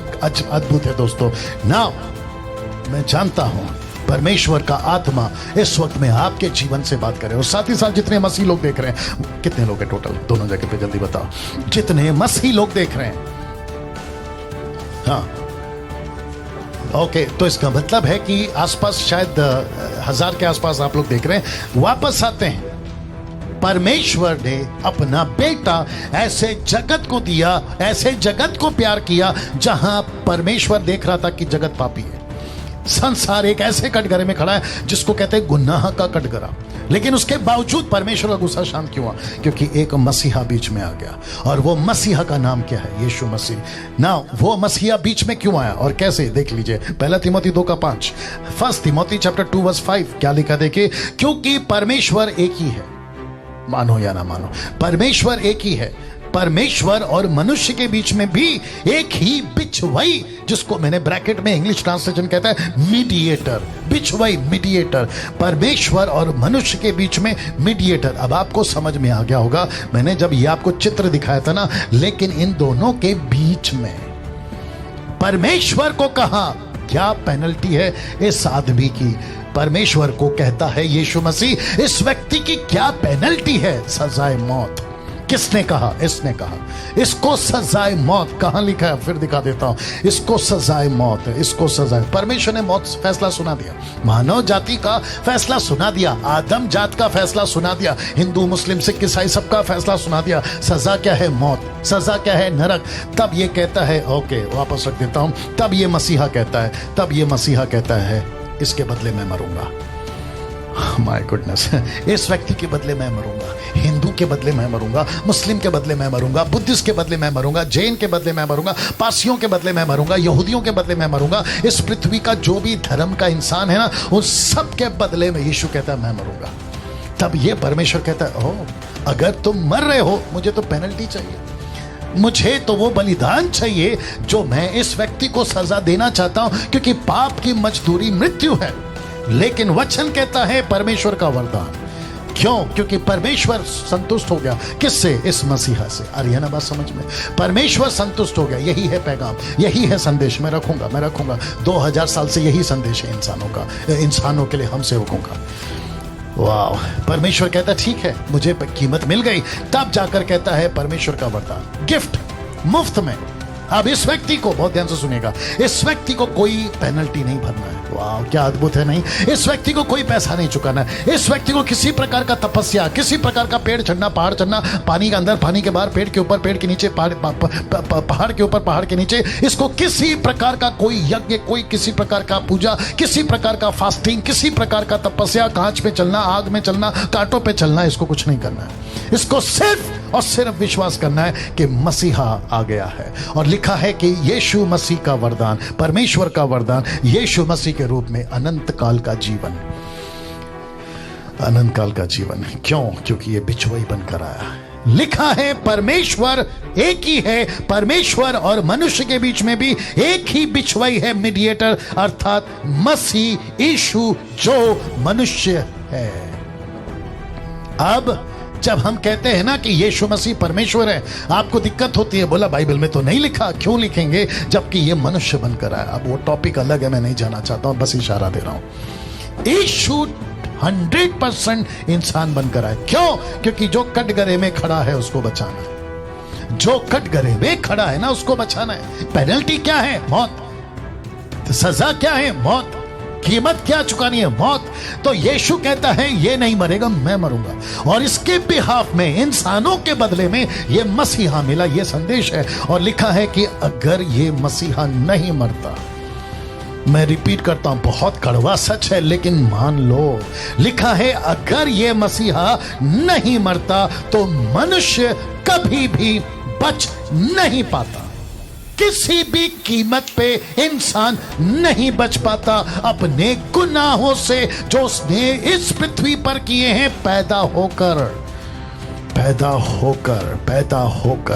अद्भुत है दोस्तों। नाउ मैं जानता हूं परमेश्वर का आत्मा इस वक्त में आपके जीवन से बात करे। और साथ ही साथ जितने मसीह लोग देख रहे हैं, कितने लोग हैं टोटल दोनों जगह पे, जल्दी बताओ, जितने मसीह लोग देख रहे हैं, हाँ ओके, तो इसका मतलब है कि आसपास शायद 1000 के आसपास आप लोग देख रहे हैं। वापस आते हैं, परमेश्वर ने अपना बेटा ऐसे जगत को दिया, ऐसे जगत को प्यार किया, जहां परमेश्वर देख रहा था कि जगत पापी है। संसार एक ऐसे कटघरे में खड़ा है जिसको कहते हैं गुनाह का कटघरा, लेकिन उसके बावजूद परमेश्वर का गुस्सा शांत क्यों हुआ? क्योंकि एक मसीहा बीच में आ गया, और वो मसीहा का नाम क्या है? यीशु मसीह। ना वो मसीहा बीच में क्यों आया और कैसे? देख लीजिए, 1 तिमोथी 2:5, 1 तिमोथी चैप्टर 2:5 क्या लिखा? देखिए, क्योंकि परमेश्वर एक ही है, मानो या ना मानो, परमेश्वर एक ही है। परमेश्वर और मनुष्य के बीच में भी एक ही बिचवई, जिसको मैंने ब्रैकेट में इंग्लिश ट्रांसलेशन कहता है मीडिएटर, बिचवई, मीडिएटर, परमेश्वर और मनुष्य के बीच में मीडिएटर। अब आपको समझ में आ गया होगा, मैंने जब ये आपको चित्र दिखाया था ना, लेकिन इन दोनों के बीच में परमेश्वर को कहा क्या पेनल्टी है इस आदमी की? परमेश्वर को कहता है यीशु मसीह, इस व्यक्ति की क्या पेनल्टी है? सजाए मौत। किसने कहा? इसने कहा इसको सजाए मौत। कहां लिखा है? फिर दिखा देता हूं, इसको सजाए मौत, इसको सजाए। परमेश्वर ने मौत फैसला सुना दिया, मानव जाति का फैसला सुना दिया, आदम जात का फैसला सुना दिया, हिंदू मुस्लिम सिख ईसाई सबका फैसला सुना दिया। सजा क्या है? मौत। सजा क्या है? नरक। तब ये कहता है, ओके वापस रख देता हूं, तब ये मसीहा कहता है, तब ये मसीहा कहता है इसके बदले मैं मरूंगा। माय गुडनेस, इस व्यक्ति के बदले मैं मरूंगा, हिंदू के बदले मैं मरूंगा, मुस्लिम के बदले मैं मरूंगा, बुद्धिस्ट के बदले मैं मरूंगा, जैन के बदले मैं मरूंगा, पारसियों के बदले मैं मरूंगा, यहूदियों के बदले मैं मरूंगा। इस पृथ्वी का जो भी धर्म का इंसान है ना, उन सब के बदले में यीशु कहता है मैं मरूंगा। तब ये परमेश्वर कहता है, ओ अगर तुम मर रहे हो, मुझे तो पेनल्टी चाहिए, मुझे तो वो बलिदान चाहिए जो मैं इस व्यक्ति को सजा देना चाहता हूं, क्योंकि पाप की मजदूरी मृत्यु है। लेकिन वचन कहता है परमेश्वर का वरदान। क्यों? क्योंकि परमेश्वर संतुष्ट हो गया। किससे? इस मसीहा से। आ रही है ना बात समझ में? परमेश्वर संतुष्ट हो गया। यही है पैगाम, यही है संदेश। मैं रखूंगा 2000 साल से यही संदेश है इंसानों का, इंसानों के लिए, हम सेवकों का। वाह! परमेश्वर कहता ठीक है, मुझे कीमत मिल गई। तब जाकर कहता है परमेश्वर का वरदान, गिफ्ट, मुफ्त में। अब इस व्यक्ति को, बहुत ध्यान से सुनिएगा, इस व्यक्ति को कोई पेनल्टी नहीं भरना है। वाह क्या अद्भुत है, नहीं, इस व्यक्ति को कोई पैसा नहीं चुकाना है। इस व्यक्ति को किसी प्रकार का तपस्या, किसी प्रकार का पेड़ चढ़ना, पहाड़ चढ़ना, पानी के अंदर, पानी के बाहर, पेड़ के ऊपर, पेड़ के नीचे, पहाड़ के ऊपर, पहाड़ के नीचे, इसको किसी प्रकार का कोई यज्ञ, कोई किसी प्रकार का पूजा, किसी प्रकार का फास्टिंग, किसी प्रकार का तपस्या, कांच पे चलना, आग में चलना, कांटों पे चलना, इसको कुछ नहीं करना है। इसको सिर्फ और सिर्फ विश्वास करना है कि मसीहा आ गया है। और लिखा है कि यीशु मसीह का वरदान, परमेश्वर का वरदान, यीशु मसीह के रूप में अनंत काल का जीवन, अनंत काल का जीवन। क्यों? क्योंकि ये बिछुआई बनकर आया है। लिखा है परमेश्वर एक ही है, परमेश्वर और मनुष्य के बीच में भी एक ही बिछुआई है, मीडिएटर, अर्थात मसीह यीशु जो मनुष्य है। अब जब हम कहते हैं ना कि यीशु मसीह परमेश्वर है, आपको दिक्कत होती है, बोला बाइबल में तो नहीं लिखा, क्यों लिखेंगे जबकि ये मनुष्य बनकर आया। अब वो टॉपिक अलग है, मैं नहीं जाना चाहता हूं, बस इशारा दे रहा हूं। यीशु 100% इंसान बनकर आए। क्यों? क्योंकि जो कटघरे में खड़ा है उसको बचाना है, जो कटघरे में खड़ा है ना उसको बचाना है। पेनल्टी क्या है? मौत। तो सजा क्या है? मौत। कीमत क्या चुकानी है? मौत। तो यीशु कहता है ये नहीं मरेगा, मैं मरूंगा, और इसके बिहाफ में, इंसानों के बदले में ये मसीहा मिला, ये संदेश है। और लिखा है कि अगर ये मसीहा नहीं मरता, मैं रिपीट करता हूं, बहुत कड़वा सच है लेकिन मान लो, लिखा है अगर ये मसीहा नहीं मरता तो मनुष्य कभी भी बच नहीं पाता। किसी भी कीमत पे इंसान नहीं बच पाता अपने गुनाहों से जो उसने इस पृथ्वी पर किए हैं, पैदा होकर।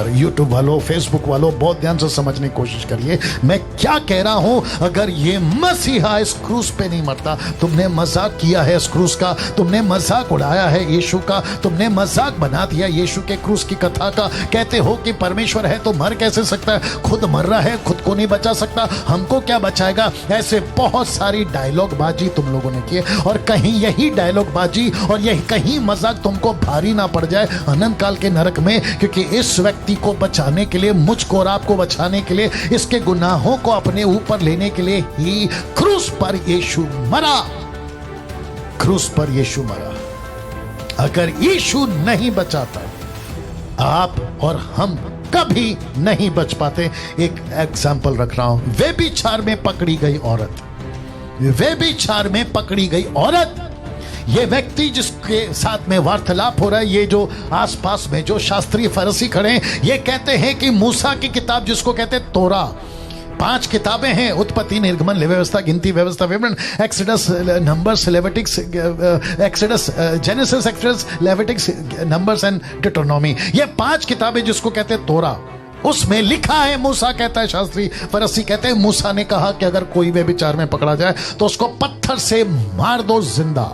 यूट्यूब वालों, फेसबुक वालों, बहुत ध्यान से समझने की कोशिश करिए मैं क्या कह रहा हूं। अगर ये मसीहा इस क्रूस पे नहीं मरता, तुमने मजाक किया है इस क्रूस का, तुमने मजाक उड़ाया है यीशु का, तुमने मजाक बना दिया यीशु के क्रूस की कथा का। कहते हो कि परमेश्वर है तो मर कैसे सकता है? खुद मर रहा है, खुद को नहीं बचा सकता, हमको क्या बचाएगा? ऐसे बहुत सारी डायलॉग बाजी तुम लोगों ने किए, और कहीं यही डायलॉग बाजी और यही कहीं मजाक तुमको भारी ना पड़ जाए अनंत काल के नरक में। क्योंकि इस व्यक्ति को बचाने के लिए, मुझको और आपको बचाने के लिए, इसके गुनाहों को अपने ऊपर लेने के लिए ही क्रूस पर यीशु मरा, क्रूस पर यीशु मरा। अगर यीशु नहीं बचाता, आप और हम कभी नहीं बच पाते। एक एग्जाम्पल रख रहा हूं, व्यभिचार में पकड़ी गई औरत, व्यभिचार में पकड़ी गई औरत, ये व्यक्ति जिसके साथ में वार्तालाप हो रहा है, ये जो आसपास में जो शास्त्री फरीसी खड़े हैं, ये कहते हैं कि मूसा की किताब जिसको कहते हैं तोरा, 5 किताबें हैं, उत्पत्ति, निर्गमन, लेवी व्यवस्था, गिनती, व्यवस्था, विवरण, Exodus, Numbers, Leviticus, Exodus, Genesis, Exodus, Leviticus, Numbers and Deuteronomy. ये 5 किताबें जिसको कहते हैं तोरा, उसमें लिखा है, मूसा कहता है, शास्त्री फरीसी कहते हैं, मूसा ने कहा कि अगर कोई व्यभिचार में पकड़ा जाए तो उसको पत्थर से मार दो जिंदा।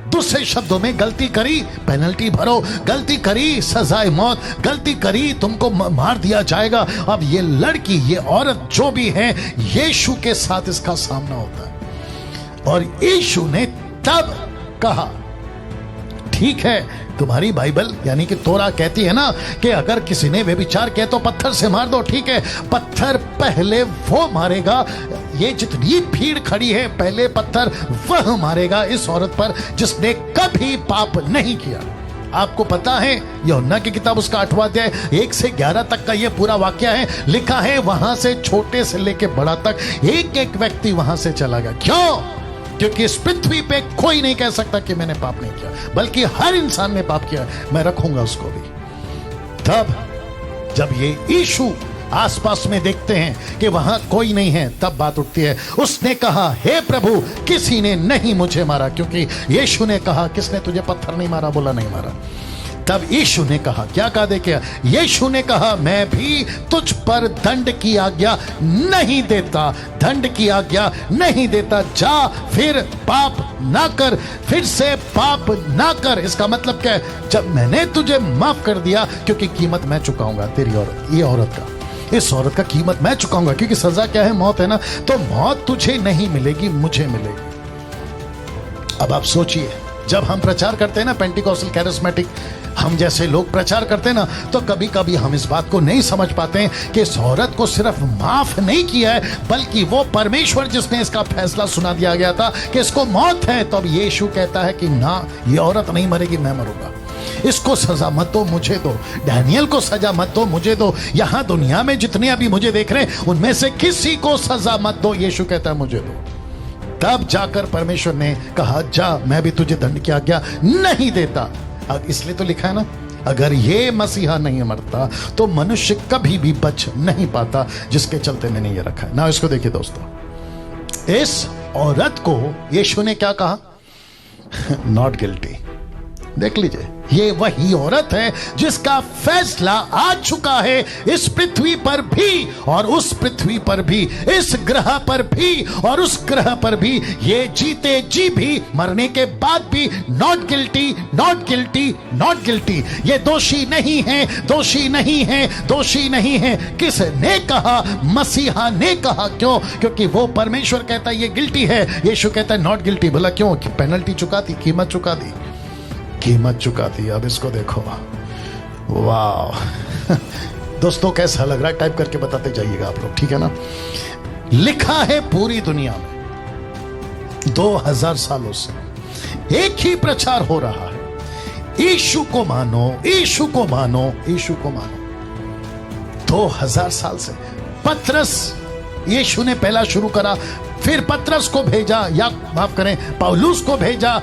दूसरे शब्दों में, गलती करी पेनल्टी भरो, गलती करी सजाए मौत, गलती करी तुमको मार दिया जाएगा। अब ये लड़की, ये औरत जो भी है, यीशु के साथ इसका सामना होता है। और यीशु ने तब कहा, ठीक है, तुम्हारी बाइबल यानी कि तोरा कहती है ना कि अगर किसी ने व्यभिचार किया तो पत्थर से मार दो, ठीक है, पत्थर पहले वो मारेगा, ये जितनी भीड़ खड़ी है पहले पत्थर वह मारेगा इस औरत पर जिसने कभी पाप नहीं किया। आपको पता है यूहन्ना की किताब उसका 8वां अध्याय 1 से 11 तक का ये पूरा वाक्य है। लिखा है वहां से छोटे से लेके बड़ा तक एक एक व्यक्ति वहां से चला गया। क्यों? क्योंकि इस पृथ्वी पे कोई नहीं कह सकता कि मैंने पाप नहीं किया, बल्कि हर इंसान ने पाप किया, मैं रखूंगा उसको भी। तब जब ये यीशु आसपास में देखते हैं कि वहां कोई नहीं है, तब बात उठती है। उसने कहा, हे प्रभु, किसी ने नहीं मुझे मारा, क्योंकि यीशु ने कहा, किसने तुझे पत्थर नहीं मारा? बोला नहीं मारा। तब यीशु ने कहा, क्या कहा देखिए, यीशु ने कहा, मैं भी तुझ पर दंड की आज्ञा नहीं देता, दंड की आज्ञा नहीं देता, जा फिर पाप ना कर, फिर से पाप ना कर। इसका मतलब क्या है? जब मैंने तुझे माफ कर दिया, क्योंकि कीमत मैं चुकाऊंगा तेरी औरत, ये औरत का, इस औरत का कीमत मैं चुकाऊंगा, क्योंकि सजा क्या है? मौत है ना। तो मौत तुझे नहीं मिलेगी, मुझे मिलेगी। अब आप सोचिए, जब हम प्रचार करते हैं ना पेंटिकॉस्टल कैरिस्मेटिक, हम जैसे लोग प्रचार करते ना, तो कभी कभी हम इस बात को नहीं समझ पाते हैं कि इस औरत को सिर्फ माफ नहीं किया है, बल्कि वो परमेश्वर जिसने इसका फैसला सुना दिया गया था कि इसको मौत है, तो अब यीशु कहता है कि ना, ये औरत नहीं मरेगी, मैं मरूंगा। इसको सजा मत दो, मुझे दो। डैनियल को सजा मत दो, मुझे दो। यहां दुनिया में जितने अभी मुझे देख रहे हैं, उनमें से किसी को सजा मत दो, यीशु कहता है मुझे दो। तब जाकर परमेश्वर ने कहा, जा, मैं भी तुझे दंड की आज्ञा नहीं देता। अब इसलिए तो लिखा है ना, अगर ये मसीहा नहीं मरता तो मनुष्य कभी भी बच नहीं पाता, जिसके चलते मैंने ये रखा है ना। इसको देखिए दोस्तों, इस औरत को यीशु ने क्या कहा? Not guilty. देख लीजिए, ये वही औरत है जिसका फैसला आ चुका है इस पृथ्वी पर भी और उस पृथ्वी पर भी, इस ग्रह पर भी और उस ग्रह पर भी। ये जीते जी भी, मरने के बाद भी not guilty, not guilty, not guilty. ये दोषी नहीं है, दोषी नहीं है, दोषी नहीं है। किसने कहा? मसीहा ने कहा। क्यों? क्योंकि वो परमेश्वर कहता है ये गिल्टी है, यीशु कहता है नॉट गिल्टी। बोला क्यों? कि पेनल्टी चुका दी, कीमत चुका दी, कीमत चुका दी। अब इसको देखो, वाह दोस्तों, कैसा लग रहा है? टाइप करके बताते जाइएगा आप लोग, ठीक है ना। लिखा है पूरी दुनिया में 2000 सालों से एक ही प्रचार हो रहा है, यीशु को मानो, यीशु को मानो, यीशु को मानो। 2000 साल से पतरस, यीशु ने पहला शुरू करा, फिर पतरस को भेजा, या माफ करें पौलुस को भेजा,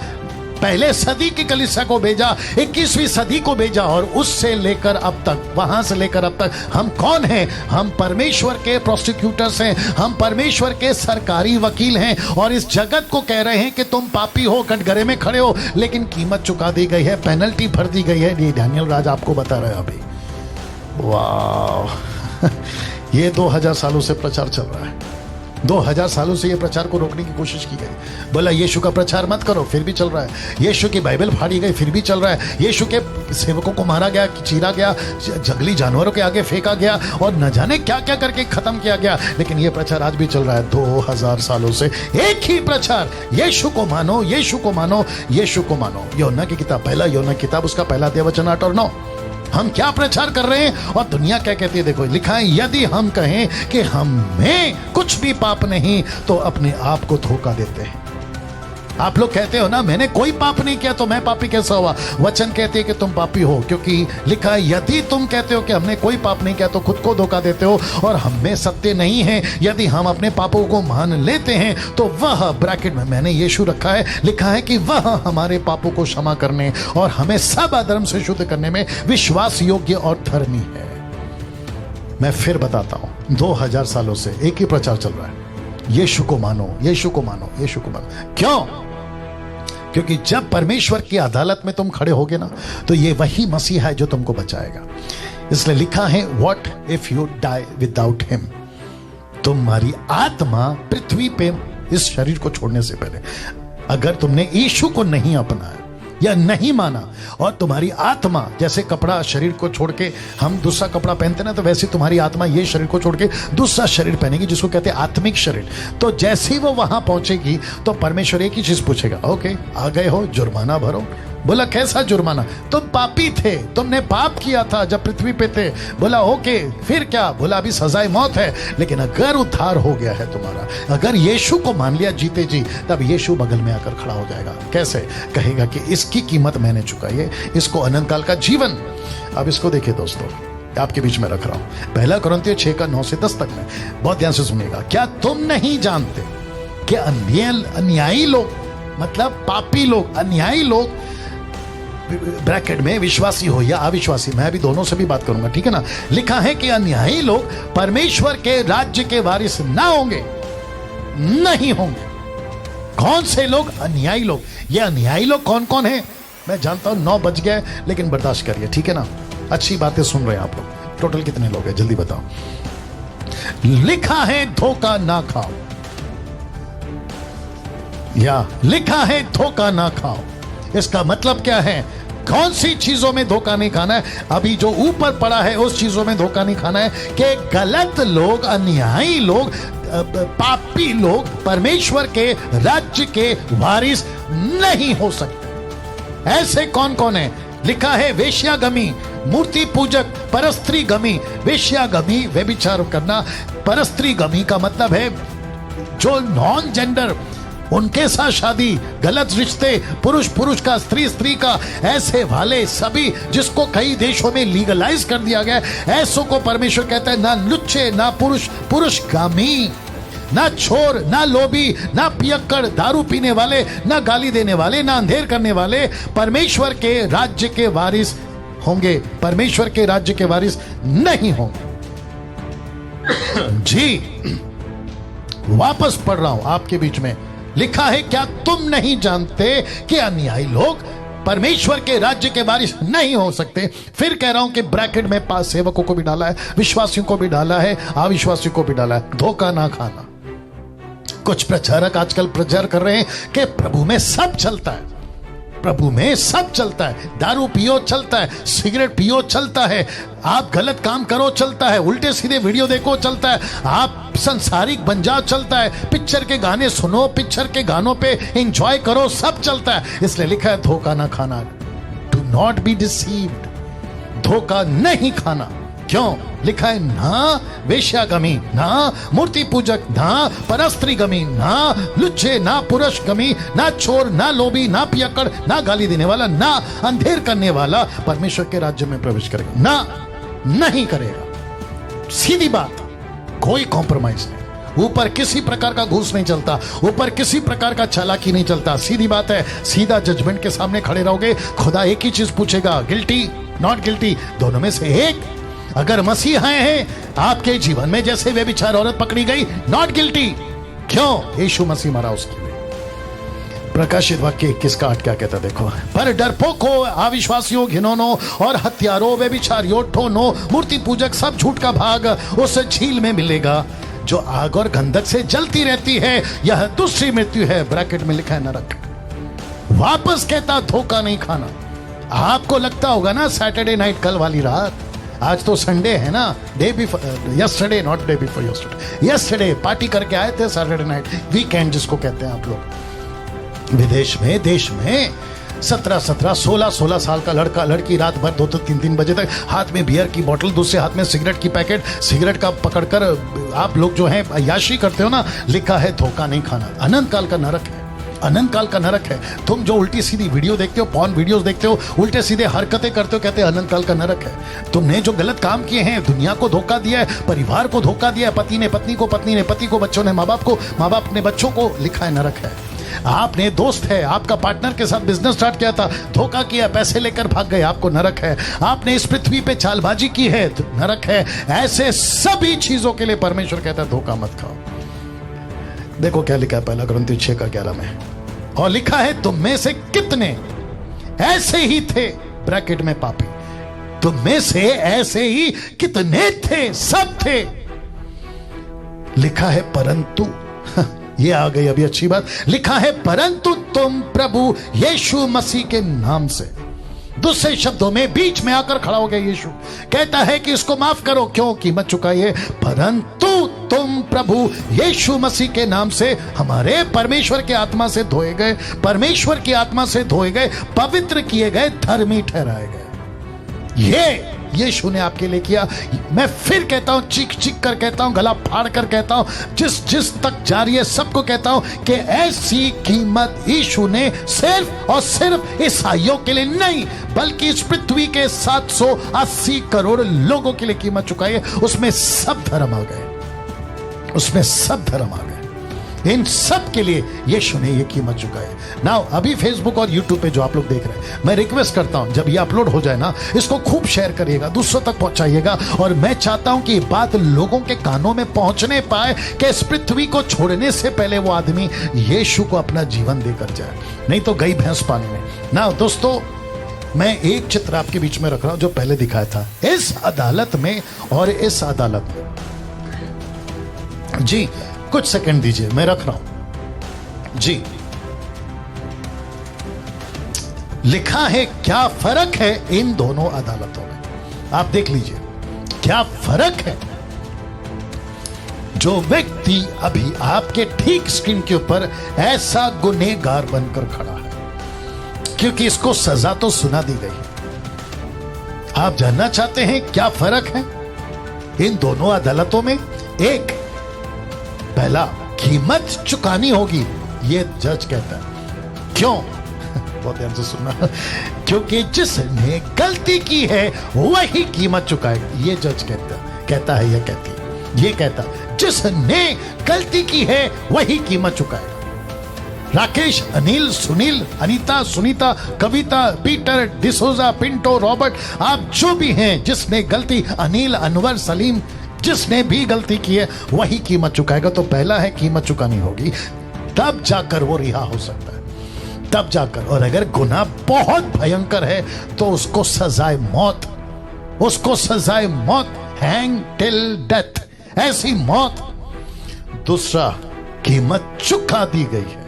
पहले सदी की कलीसिया को भेजा, 21वीं सदी को भेजा, और उससे लेकर अब तक, वहां से लेकर अब तक हम कौन हैं? हम परमेश्वर के प्रोसिक्यूटर्स हैं, हम परमेश्वर के सरकारी वकील हैं, और इस जगत को कह रहे हैं कि तुम पापी हो, कटघरे में खड़े हो, लेकिन कीमत चुका दी गई है, पेनल्टी भर दी गई है। ये डैनियल राज आपको बता रहे हैं अभी। वाह ये 2000 सालों से प्रचार चल रहा है। 2000 सालों से ये प्रचार को रोकने की कोशिश की गई। बोला यीशु का प्रचार मत करो, फिर भी चल रहा है। यीशु की बाइबल फाड़ी गई, फिर भी चल रहा है। यीशु के सेवकों को मारा गया, चीरा गया, जंगली जानवरों के आगे फेंका गया, और न जाने क्या क्या करके खत्म किया गया, लेकिन ये प्रचार आज भी चल रहा है। 2000 सालों से एक ही प्रचार, यीशु को मानो, यीशु को मानो, यीशु को मानो। योना की किताब, पहला योना की किताब, उसका पहला अध्याय वचन 8 और 9। हम क्या प्रचार कर रहे हैं और दुनिया क्या कहती है? देखो लिखा है, यदि हम कहें कि हम में कुछ भी पाप नहीं, तो अपने आप को धोखा देते हैं। आप लोग कहते हो ना, मैंने कोई पाप नहीं किया तो मैं पापी कैसा हुआ? वचन कहते हैं कि तुम पापी हो, क्योंकि लिखा है यदि तुम कहते हो कि हमने कोई पाप नहीं किया तो खुद को धोखा देते हो और हम में सत्य नहीं है। यदि हम अपने पापों को मान लेते हैं तो वह, ब्रैकेट में मैंने यीशु रखा है, लिखा है कि वह हमारे पापों को क्षमा करने और हमें सब अधर्म से शुद्ध करने में विश्वास योग्य और धर्मी है। मैं फिर बताता हूं, 2000 सालों से एक ही प्रचार चल रहा है, यीशु को मानो, यीशु को मानो, यीशु को मानो। क्यों? क्योंकि जब परमेश्वर की अदालत में तुम खड़े होगे ना, तो ये वही मसीहा है जो तुमको बचाएगा। इसलिए लिखा है, what if you die without him. तुम्हारी आत्मा पृथ्वी पे इस शरीर को छोड़ने से पहले, अगर तुमने यीशु को नहीं अपनाया या नहीं माना, और तुम्हारी आत्मा, जैसे कपड़ा शरीर को छोड़ के हम दूसरा कपड़ा पहनते ना, तो वैसे तुम्हारी आत्मा ये शरीर को छोड़ के दूसरा शरीर पहनेगी, जिसको कहते हैं आत्मिक शरीर। तो जैसे ही वो वहां पहुंचेगी तो परमेश्वर एक ही चीज पूछेगा, ओके आ गए हो, जुर्माना भरो। बोला कैसा जुर्माना? तुम पापी थे, तुमने पाप किया था जब पृथ्वी पे थे। बोला ओके, फिर क्या? बोला अभी सजाए मौत है, लेकिन अगर उद्धार हो गया है तुम्हारा, अगर यीशु को मान लिया जीते जी, तब यीशु बगल में आकर खड़ा हो जाएगा। कैसे? कहेगा कि इसकी कीमत मैंने चुकाई है, इसको अनंत काल का जीवन। अब इसको देखिए दोस्तों, आपके बीच में रख रहा हूं, 1 कुरिन्थियों 6 का 9 से 10 तक में, बहुत ध्यान से सुनिएगा। क्या तुम नहीं जानते कि अन्यायी लोग, मतलब पापी लोग, अन्यायी लोग, ब्रैकेट में विश्वासी हो या अविश्वासी, मैं भी दोनों से भी बात करूंगा, ठीक है ना। लिखा है कि अन्यायी लोग परमेश्वर के राज्य के वारिस ना होंगे, नहीं होंगे। कौन से लोग? अन्यायी लोग। ये अन्यायी लोग कौन कौन है? मैं जानता हूं 9 बज गए, लेकिन बर्दाश्त करिए, ठीक है ना। अच्छी बातें सुन रहे हैं आप लोग। टोटल कितने लोग हैं जल्दी बताओ। लिखा है धोखा ना खाओ, या लिखा है धोखा ना खाओ। इसका मतलब क्या है? कौन सी चीजों में धोखा नहीं खाना है? अभी जो ऊपर पड़ा है उस चीजों में धोखा नहीं खाना है कि गलत लोग, अन्यायी लोग, पापी लोग परमेश्वर के राज्य के वारिस नहीं हो सकते। ऐसे कौन कौन है? लिखा है वेश्यागमी, मूर्ति पूजक, परस्त्री गमी। वेश्यागमी व्यभिचार करना, परस्त्री गमी का मतलब है जो नॉन जेंडर, उनके साथ शादी, गलत रिश्ते, पुरुष पुरुष का, स्त्री स्त्री का, ऐसे वाले सभी जिसको कई देशों में लीगलाइज कर दिया गया, ऐसों को परमेश्वर कहता है ना लुच्चे, ना पुरुष पुरुषगामी, ना चोर, ना लोभी, ना पियक्कड़, दारू पीने वाले, ना गाली देने वाले, ना अंधेर करने वाले परमेश्वर के राज्य के वारिस होंगे, परमेश्वर के राज्य के वारिस नहीं होंगे। जी वापस पढ़ रहा हूं आपके बीच में, लिखा है क्या तुम नहीं जानते कि अन्यायी लोग परमेश्वर के राज्य के वारिस नहीं हो सकते। फिर कह रहा हूं कि ब्रैकेट में पास सेवकों को भी डाला है, विश्वासियों को भी डाला है, अविश्वासियों को भी डाला है। धोखा ना खाना। कुछ प्रचारक आजकल प्रचार कर रहे हैं कि प्रभु में सब चलता है, प्रभु में सब चलता है, दारू पियो चलता है, सिगरेट पियो चलता है, आप गलत काम करो चलता है, उल्टे सीधे वीडियो देखो चलता है, आप संसारिक बन जाओ चलता है, पिक्चर के गाने सुनो, पिक्चर के गानों पे एंजॉय करो, सब चलता है। इसलिए लिखा है धोखा ना खाना, डू नॉट बी डिसीव्ड, धोखा नहीं खाना। क्यों? लिखा है ना वेश्यागमी, ना मूर्ति पूजक, ना परस्त्री गमी, ना लुच्चे, ना पुरुष गमी, ना चोर, ना लोभी, ना पियक्कड़, ना गाली देने वाला, ना अंधेर करने वाला परमेश्वर के राज्य में प्रवेश करेगा। ना, नहीं करेगा। सीधी बात, कोई कॉम्प्रोमाइज नहीं, ऊपर किसी प्रकार का घूस नहीं चलता, ऊपर किसी प्रकार का चालाकी नहीं चलता। सीधी बात है, सीधा जजमेंट के सामने खड़े रहोगे, खुदा एक ही चीज पूछेगा, गिल्टी नॉट गिल्टी, दोनों में से एक। अगर मसीहा हैं आपके जीवन में, जैसे व्यभिचार औरत पकड़ी गई, नॉट गिल्टी। क्यों? यीशु मसीह मरा उसके लिए। प्रकाशित वाक्य 21:8 क्या कहता देखो, पर डरपोको, अविश्वासियों, घिनौनों और हत्यारों, व्यभिचारियों, ठोनों, मूर्ति पूजक, सब झूठ का भाग उस झील में मिलेगा जो आग और गंधक से जलती रहती है, यह दूसरी मृत्यु है। ब्रैकेट में लिखा है नरक। वापस कहता धोखा नहीं खाना। आपको लगता होगा ना सैटरडे नाइट, कल वाली रात, आज तो संडे है ना, day before yesterday, not day before yesterday, yesterday party करके आए थे, सैटरडे नाइट, वीकेंड जिसको कहते हैं आप लोग। विदेश में, देश में 17-17, 16-16 साल का लड़का लड़की रात भर 2-2, 3-3 बजे तक हाथ में बियर की बोतल, दूसरे हाथ में सिगरेट की पैकेट, सिगरेट का पकड़कर आप लोग जो है अय्याशी करते हो ना। लिखा है धोखा नहीं खाना। अनंत काल का नरक है, अनंत काल का नरक है। तुम जो उल्टी सीधी वीडियो देखते हो, पॉर्न वीडियोस देखते हो, उल्टे सीधे हरकतें करते हो, कहते हैं अनंत काल का नरक है। तुमने जो गलत काम किए हैं, दुनिया को धोखा दिया है, परिवार को धोखा दिया है, पति ने पत्नी को, पत्नी ने पति को, बच्चों ने माँ बाप को, माँ बाप ने बच्चों को, लिखा है नरक है। आपने दोस्त है, आपका पार्टनर के साथ बिजनेस स्टार्ट किया था, धोखा किया, पैसे लेकर भाग गए, आपको नरक है। आपने इस पृथ्वी पे चालबाजी की है, नरक है। ऐसे सभी चीजों के लिए परमेश्वर कहता है धोखा मत खाओ। देखो क्या लिखा है 1 कुरिन्थियों 6:11 में, और लिखा है तुम में से कितने ऐसे ही थे, ब्रैकेट में पापी, तुम में से ऐसे ही कितने थे, सब थे। लिखा है परंतु, ये आ गई अभी अच्छी बात, लिखा है परंतु तुम प्रभु यीशु मसीह के नाम से। दूसरे शब्दों में बीच में आकर खड़ा हो गया यीशु, कहता है कि इसको माफ करो, क्यों? कीमत चुकाइए। परंतु तुम प्रभु यीशु मसीह के नाम से हमारे परमेश्वर के आत्मा से धोए गए, परमेश्वर की आत्मा से धोए गए, पवित्र किए गए, धर्मी ठहराए गए। ये यीशु ने आपके लिए किया। मैं फिर कहता हूं, चीख चीख कर कहता हूं, गला फाड़ कर कहता हूं, जिस तक जा रही है सबको कहता हूं कि ऐसी कीमत यीशु ने सिर्फ और सिर्फ ईसाइयों के लिए नहीं, बल्कि इस पृथ्वी के 780 करोड़ लोगों के लिए कीमत चुकाई है। उसमें सब धर्म आ गए, उसमें सब धर्म आ गए। इन सब के लिए यीशु ने ये कीमत चुकाई है। नाउ अभी फेसबुक और यूट्यूब पे जो आप लोग देख रहे हैं, मैं रिक्वेस्ट करता हूं जब ये अपलोड हो जाए ना, इसको खूब शेयर करिएगा, दूसरों तक पहुंचाइएगा। और मैं चाहता हूं कि ये बात लोगों के कानों में पहुंचने पाए कि इस पृथ्वी को छोड़ने से पहले वो आदमी यीशु को अपना जीवन देकर जाए, नहीं तो गई भैंस पानी में। ना दोस्तों, मैं एक चित्र आपके बीच में रख रहा हूं जो पहले दिखाया था। इस अदालत में और इस अदालत में, जी कुछ सेकंड दीजिए, मैं रख रहा हूं जी। लिखा है क्या फर्क है इन दोनों अदालतों में, आप देख लीजिए क्या फर्क है। जो व्यक्ति अभी आपके ठीक स्क्रीन के ऊपर ऐसा गुनहगार बनकर खड़ा है, क्योंकि इसको सजा तो सुना दी गई, आप जानना चाहते हैं क्या फर्क है इन दोनों अदालतों में? एक, पहला, कीमत चुकानी होगी, ये जज कहता है। क्यों? बहुत ध्यान से सुनना। क्योंकि जिसने गलती की है वही कीमत चुकाएगा, ये जज कहता है, ये कहती है, ये कहता, जिसने गलती की है वही कीमत चुकाएगा। राकेश, अनिल, सुनील, अनीता, सुनीता, कविता, पीटर, डिसोजा, पिंटो, रॉबर्ट, आप जो भी हैं, जिसने गलती, अनिल, अनवर, सलीम, जिसने भी गलती की है वही कीमत चुकाएगा। तो पहला है कीमत चुकानी होगी, तब जाकर वो रिहा हो सकता है, तब जाकर। और अगर गुनाह बहुत भयंकर है तो उसको सजाए मौत, उसको सजाए मौत, हैंग टिल डेथ, ऐसी मौत। दूसरा, कीमत चुका दी गई है,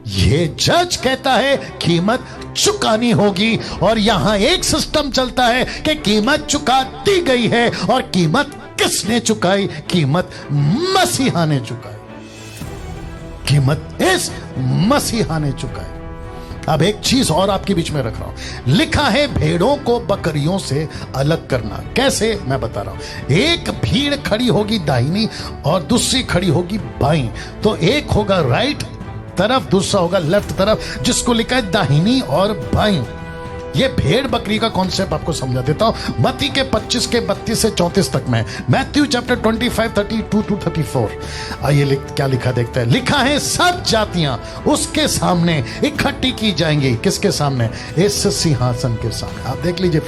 ये जज कहता है कीमत चुकानी होगी। और यहां एक सिस्टम चलता है कि कीमत चुका दी गई है, और कीमत किसने चुकाई? कीमत मसीहा ने चुकाई, कीमत इस मसीहा ने चुकाई। अब एक चीज और आपके बीच में रख रहा हूं, लिखा है भेड़ों को बकरियों से अलग करना। कैसे? मैं बता रहा हूं। एक भीड़ खड़ी होगी दाहिनी और दूसरी खड़ी होगी बाईं, तो एक होगा राइट तरफ, दूसरा होगा लेफ्ट तरफ, जिसको लिखा है दाहिनी और बाईं। ये भेड़ बकरी का कॉन्सेप्ट आपको समझा देता हूं। मत्ती के 25 के 32 से 34 तक में, मैथ्यू चैप्टर 25 32 to 34। आइए क्या लिखा देखते हैं। लिखा है सब जातियां उसके सामने इकट्ठी की जाएंगी। किसके सामने? इस सिंहासन के सामने। आप देख लीजिए,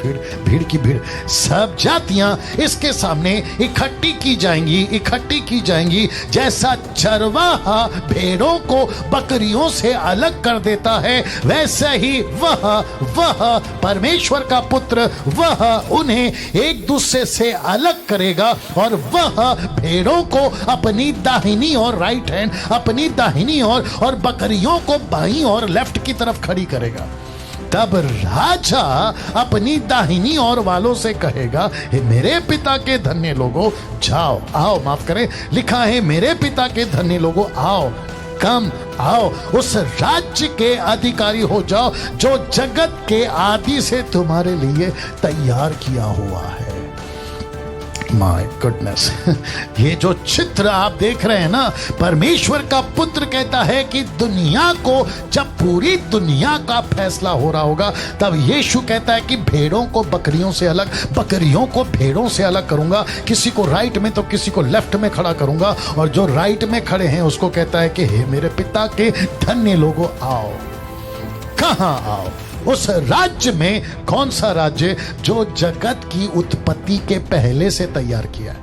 भीड़ की भीड़, सब जातियां इसके सामने इकट्ठी की जाएंगी, इकट्ठी की जाएंगी। जैसा चरवाहा भेड़ों को बकरियों से अलग कर देता है, वैसे ही वह परमेश्वर का पुत्र, वह उन्हें एक दूसरे से अलग करेगा, और वह भेड़ों को अपनी दाहिनी और राइट हैंड, अपनी दाहिनी और बकरियों को बाईं और लेफ्ट की तरफ खड़ी करेगा। तब राजा अपनी दाहिनी ओर वालों से कहेगा, हे मेरे पिता के धन्य लोगों, जाओ, आओ, माफ करें, लिखा है मेरे पिता के धन्य लोगों, आओ, कम, आओ, उस राज्य के अधिकारी हो जाओ जो जगत के आदि से तुम्हारे लिए तैयार किया हुआ है। माय गुडनेस, ये जो चित्र आप देख रहे हैं ना, परमेश्वर का पुत्र कहता है कि दुनिया को, जब पूरी दुनिया का फैसला हो रहा होगा, तब यीशु कहता है कि भेड़ों को बकरियों से अलग, बकरियों को भेड़ों से अलग करूंगा। किसी को राइट में तो किसी को लेफ्ट में खड़ा करूंगा, और जो राइट में खड़े हैं उसको कहता है कि हे मेरे पिता के धन्य लोगों, आओ। कहां आओ? उस राज्य में। कौन सा राज्य? जो जगत की उत्पत्ति के पहले से तैयार किया है।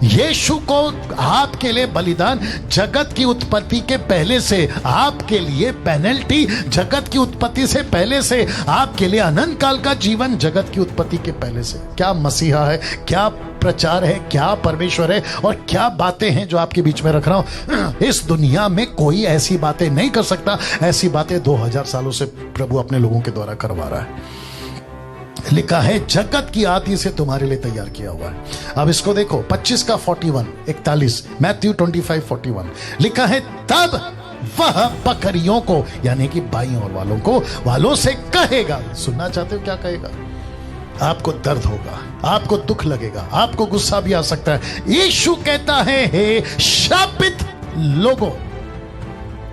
यीशु को आपके लिए बलिदान जगत की उत्पत्ति के पहले से, आपके लिए पेनल्टी जगत की उत्पत्ति से पहले से, आपके लिए अनंत काल का जीवन जगत की उत्पत्ति के पहले से। क्या मसीहा है, क्या प्रचार है, क्या परमेश्वर है, और क्या बातें हैं जो आपके बीच में रख रहा हूं। इस दुनिया में कोई ऐसी बातें नहीं कर सकता, ऐसी बातें 2000 सालों से प्रभु अपने लोगों के द्वारा करवा रहा है। लिखा है जगत की आदि से तुम्हारे लिए तैयार किया हुआ है। अब इसको देखो, 25 का 41, मैथ्यू 25:41 लिखा है, तब वह बकरियों को, यानी कि बाईं ओर वालों से कहेगा। सुनना चाहते हो क्या कहेगा? आपको दर्द होगा, आपको दुख लगेगा, आपको गुस्सा भी आ सकता है। यीशु कहता है, हे श्रापित लोगों,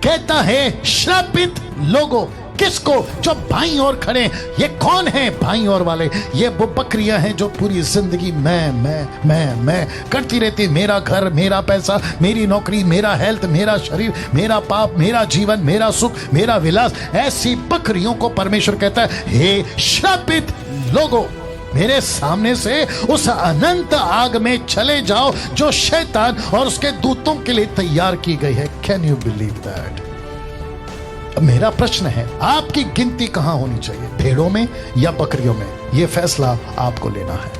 कहता है श्रापित लोगों। किसको? जो बाईं ओर खड़े। ये कौन है बाईं ओर वाले? ये वो बकरियां हैं जो पूरी जिंदगी मैं करती रहती। मेरा घर, मेरा पैसा, मेरी नौकरी, मेरा हेल्थ, मेरा शरीर, मेरा पाप, मेरा जीवन, मेरा सुख, मेरा विलास। ऐसी बकरियों को परमेश्वर कहता है, हे श्रापित लोगों, मेरे सामने से उस अनंत आग में चले जाओ जो शैतान और उसके दूतों के लिए तैयार की गई है। Can you believe that? मेरा प्रश्न है, आपकी गिनती कहां होनी चाहिए, भेड़ों में या बकरियों में? यह फैसला आपको लेना है,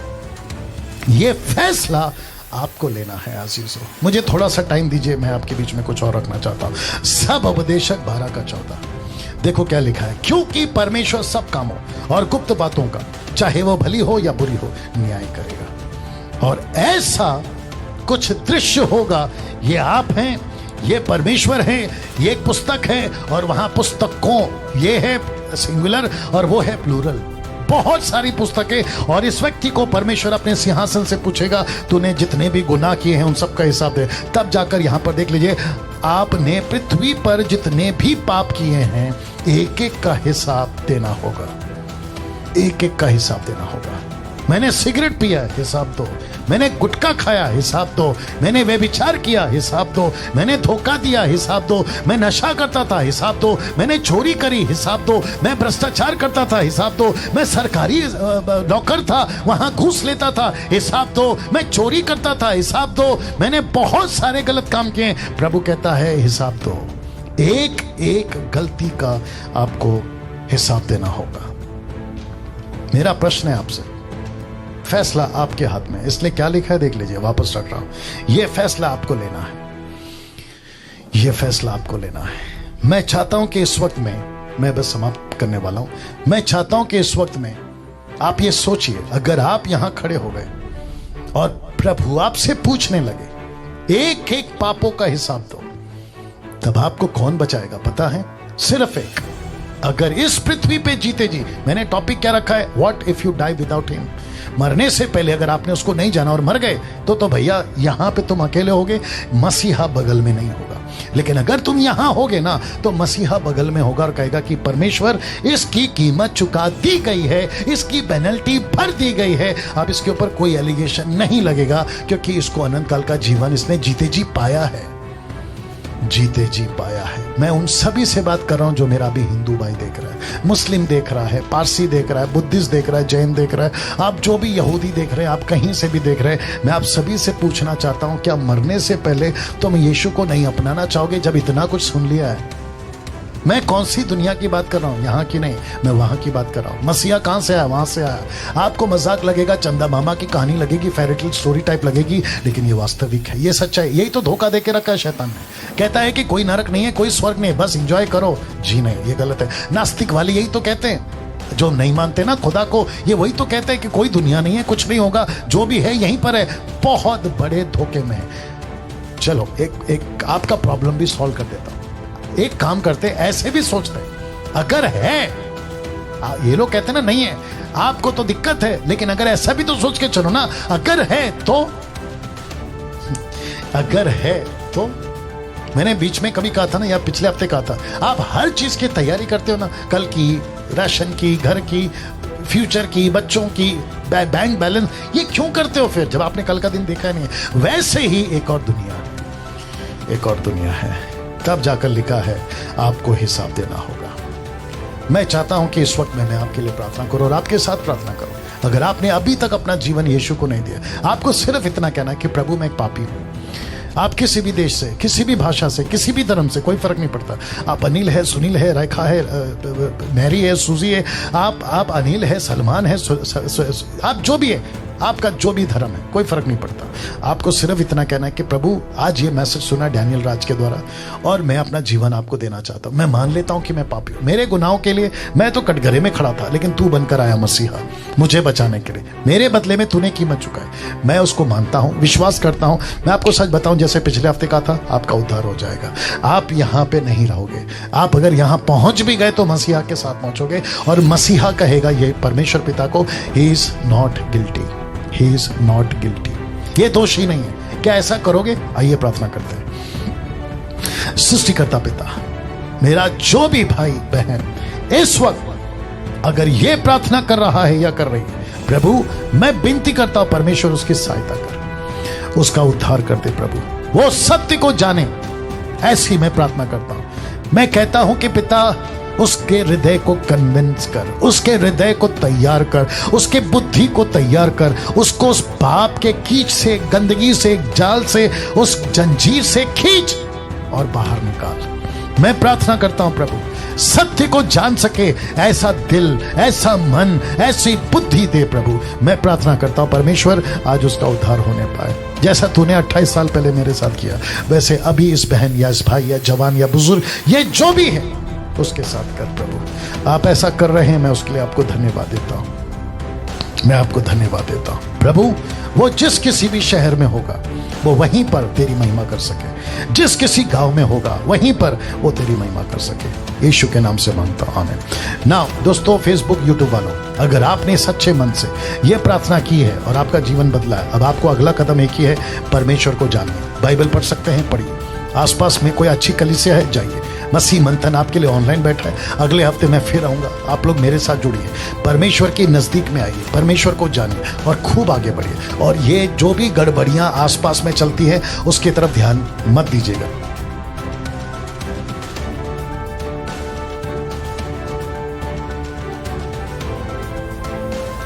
यह फैसला आपको लेना है अजीजों। मुझे थोड़ा सा टाइम दीजिए, मैं आपके बीच में कुछ और रखना चाहता हूं। सब उपदेशक 12 का 14 देखो क्या लिखा है, क्योंकि परमेश्वर सब कामों और गुप्त बातों का, चाहे वो भली हो या बुरी हो, न्याय करेगा। और ऐसा कुछ दृश्य होगा, ये आप हैं, ये परमेश्वर है, ये एक पुस्तक है, और वहां पुस्तकों, ये है सिंगुलर और वो है प्लूरल, बहुत सारी पुस्तकें, और इस व्यक्ति को परमेश्वर अपने सिंहासन से पूछेगा तूने जितने भी गुनाह किए हैं उन सब का हिसाब दे। तब जाकर यहां पर देख लीजिए, आपने पृथ्वी पर जितने भी पाप किए हैं एक एक का हिसाब देना होगा, एक एक का हिसाब देना होगा। मैंने सिगरेट पिया, हिसाब दो। मैंने गुटखा खाया, हिसाब दो। मैंने व्यभिचार किया, हिसाब दो। मैंने धोखा दिया, हिसाब दो। मैं नशा करता था, हिसाब दो। मैंने चोरी करी, हिसाब दो। मैं भ्रष्टाचार करता था, हिसाब दो। मैं सरकारी नौकर था, वहां घूस लेता था, हिसाब दो। मैं चोरी करता था, हिसाब दो। मैंने बहुत सारे गलत काम किए। प्रभु कहता है हिसाब दो, एक एक गलती का आपको हिसाब देना होगा। मेरा प्रश्न है आपसे, फैसला आपके हाथ में, इसलिए क्या लिखा है देख लीजिए, वापस रख रहा हूं। यह फैसला आपको लेना है, यह फैसला आपको लेना है। मैं चाहता हूं कि इस वक्त में, मैं बस समाप्त करने वाला हूं, मैं चाहता हूं कि इस वक्त में आप ये सोचिए, अगर आप यहां खड़े हो गए और प्रभु आपसे पूछने लगे एक एक पापों का हिसाब दो, तब आपको कौन बचाएगा पता है? सिर्फ एक। अगर इस पृथ्वी पे जीते जी, मैंने टॉपिक क्या रखा है, what if you die without him. मरने से पहले अगर आपने उसको नहीं जाना और मर गए तो भैया यहां पे तुम अकेले होगे, मसीहा बगल में नहीं होगा। लेकिन अगर तुम यहां होगे ना तो मसीहा बगल में होगा और कहेगा कि परमेश्वर इसकी कीमत चुका दी गई है, इसकी पेनल्टी भर दी गई है। अब इसके ऊपर कोई एलिगेशन नहीं लगेगा, क्योंकि इसको अनंत काल का जीवन इसने जीते जी पाया है, जीते जी पाया है। मैं उन सभी से बात कर रहा हूं जो मेरा भी हिंदू भाई देख रहा है, मुस्लिम देख रहा है, पारसी देख रहा है, बुद्धिस्ट देख रहा है, जैन देख रहा है, आप जो भी यहूदी देख रहे हैं, आप कहीं से भी देख रहे हैं, मैं आप सभी से पूछना चाहता हूं, क्या मरने से पहले तुम यीशु को नहीं अपनाना चाहोगे? जब इतना कुछ सुन लिया है, मैं कौन सी दुनिया की बात कर रहा हूं, यहां की नहीं, मैं वहां की बात कर रहा हूं। मसीहा कहां से आया? वहां से आया। आपको मजाक लगेगा, चंदा मामा की कहानी लगेगी, फेयरी स्टोरी टाइप लगेगी, लेकिन ये वास्तविक है, ये सच्चाई। यही तो धोखा देके रखा है शैतान ने। कहता है कि कोई नरक नहीं है, कोई स्वर्ग नहीं, बस एंजॉय करो। जी नहीं, ये गलत है। नास्तिक वाले यही तो कहते हैं, जो नहीं मानते ना खुदा को, ये वही तो कहते हैं कि कोई दुनिया नहीं है, कुछ नहीं होगा, जो भी है यहीं पर है। बहुत बड़े धोखे में है। चलो एक आपका प्रॉब्लम भी सॉल्व कर देता हूं। एक काम करते, ऐसे भी सोचते, अगर है, ये लोग कहते ना नहीं है, आपको तो दिक्कत है, लेकिन अगर ऐसा भी तो सोच के चलो ना, अगर है तो, अगर है तो। मैंने बीच में कभी कहा था ना, या पिछले हफ्ते कहा था, आप हर चीज की तैयारी करते हो ना, कल की, राशन की, घर की, फ्यूचर की, बच्चों की, बैंक बैलेंस, ये क्यों करते हो फिर जब आपने कल का दिन देखा नहीं है? वैसे ही एक और दुनिया है, एक और दुनिया है। तब जाकर लिखा है आपको हिसाब देना होगा। मैं चाहता हूं कि इस वक्त मैं आपके लिए प्रार्थना करूं और आपके साथ प्रार्थना करूं। अगर आपने अभी तक अपना जीवन यीशु को नहीं दिया, आपको सिर्फ इतना कहना है कि प्रभु मैं एक पापी हूं। आप किसी भी देश से, किसी भी भाषा से, किसी भी धर्म से, कोई फर्क नहीं पड़ता। आप अनिल है, सुनील है, रेखा है, मैरी है, सूजी है, आप अनिल है, सलमान है, आप जो भी है, आपका जो भी धर्म है, कोई फर्क नहीं पड़ता। आपको सिर्फ इतना कहना है कि प्रभु आज ये मैसेज सुना डैनियल राज के द्वारा, और मैं अपना जीवन आपको देना चाहता हूं। मैं मान लेता हूं कि मैं पापी हूं, मेरे गुनाहों के लिए मैं तो कटघरे में खड़ा था, लेकिन तू बनकर आया मसीहा मुझे बचाने के लिए, मेरे बदले में तूने कीमत चुकाई। मैं उसको मानता हूं, विश्वास करता हूं। मैं आपको सच बताऊं, जैसे पिछले हफ्ते कहा था, आपका उद्धार हो जाएगा। आप यहां पे नहीं रहोगे, आप अगर यहां पहुंच भी गए तो मसीहा के साथ पहुंचोगे, और मसीहा कहेगा ये परमेश्वर पिता को, he is not guilty, he is not guilty, ये दोषी नहीं है। क्या ऐसा करोगे? आइए प्रार्थना करते हैं। सृष्टिकर्ता पिता, मेरा जो भी भाई बहन इस वक्त अगर ये प्रार्थना कर रहा है या कर रही है, प्रभु मैं विनती करता हूं, परमेश्वर उसकी सहायता कर, उसका उद्धार कर दे प्रभु, वो सत्य को जाने, ऐसी मैं प्रार्थना करता हूं। मैं कहता हूं कि पिता उसके हृदय को कन्विंस कर, उसके हृदय को तैयार कर, उसके बुद्धि को तैयार कर, उसको उस पाप के कीच से, गंदगी से, जाल से, उस जंजीर से खींच और बाहर निकाल। मैं प्रार्थना करता हूं प्रभु, सत्य को जान सके ऐसा दिल, ऐसा मन, ऐसी बुद्धि दे प्रभु। मैं प्रार्थना करता हूं परमेश्वर, आज उसका उद्धार होने पाए, जैसा तूने 28 साल पहले मेरे साथ किया, वैसे अभी इस बहन या इस भाई या जवान या बुजुर्ग, ये जो भी है उसके साथ कर प्रभु। आप ऐसा कर रहे हैं, मैं उसके लिए आपको धन्यवाद देता हूं। मैं आपको धन्यवाद देता हूं प्रभु। वो जिस किसी भी शहर में होगा वो वहीं पर तेरी महिमा कर सके, जिस किसी गांव में होगा वहीं पर वो तेरी महिमा कर सके। यीशु के नाम से मांगता हूं, आमीन। नाउ दोस्तों, फेसबुक यूट्यूब वालों, अगर आपने सच्चे मन से ये प्रार्थना की है और आपका जीवन बदला है, अब आपको अगला कदम एक ही है, परमेश्वर को जानना। बाइबल पढ़ सकते हैं, पढ़िए। आसपास में कोई अच्छी कलीसिया है, जाइए। मसीह मंथन आपके लिए ऑनलाइन बैठा है, अगले हफ्ते मैं फिर आऊंगा। आप लोग मेरे साथ जुड़िए, परमेश्वर के नजदीक में आइए, परमेश्वर को जानिए और खूब आगे बढ़िए। और ये जो भी गड़बड़ियां आसपास में चलती है उसकी तरफ ध्यान मत दीजिएगा।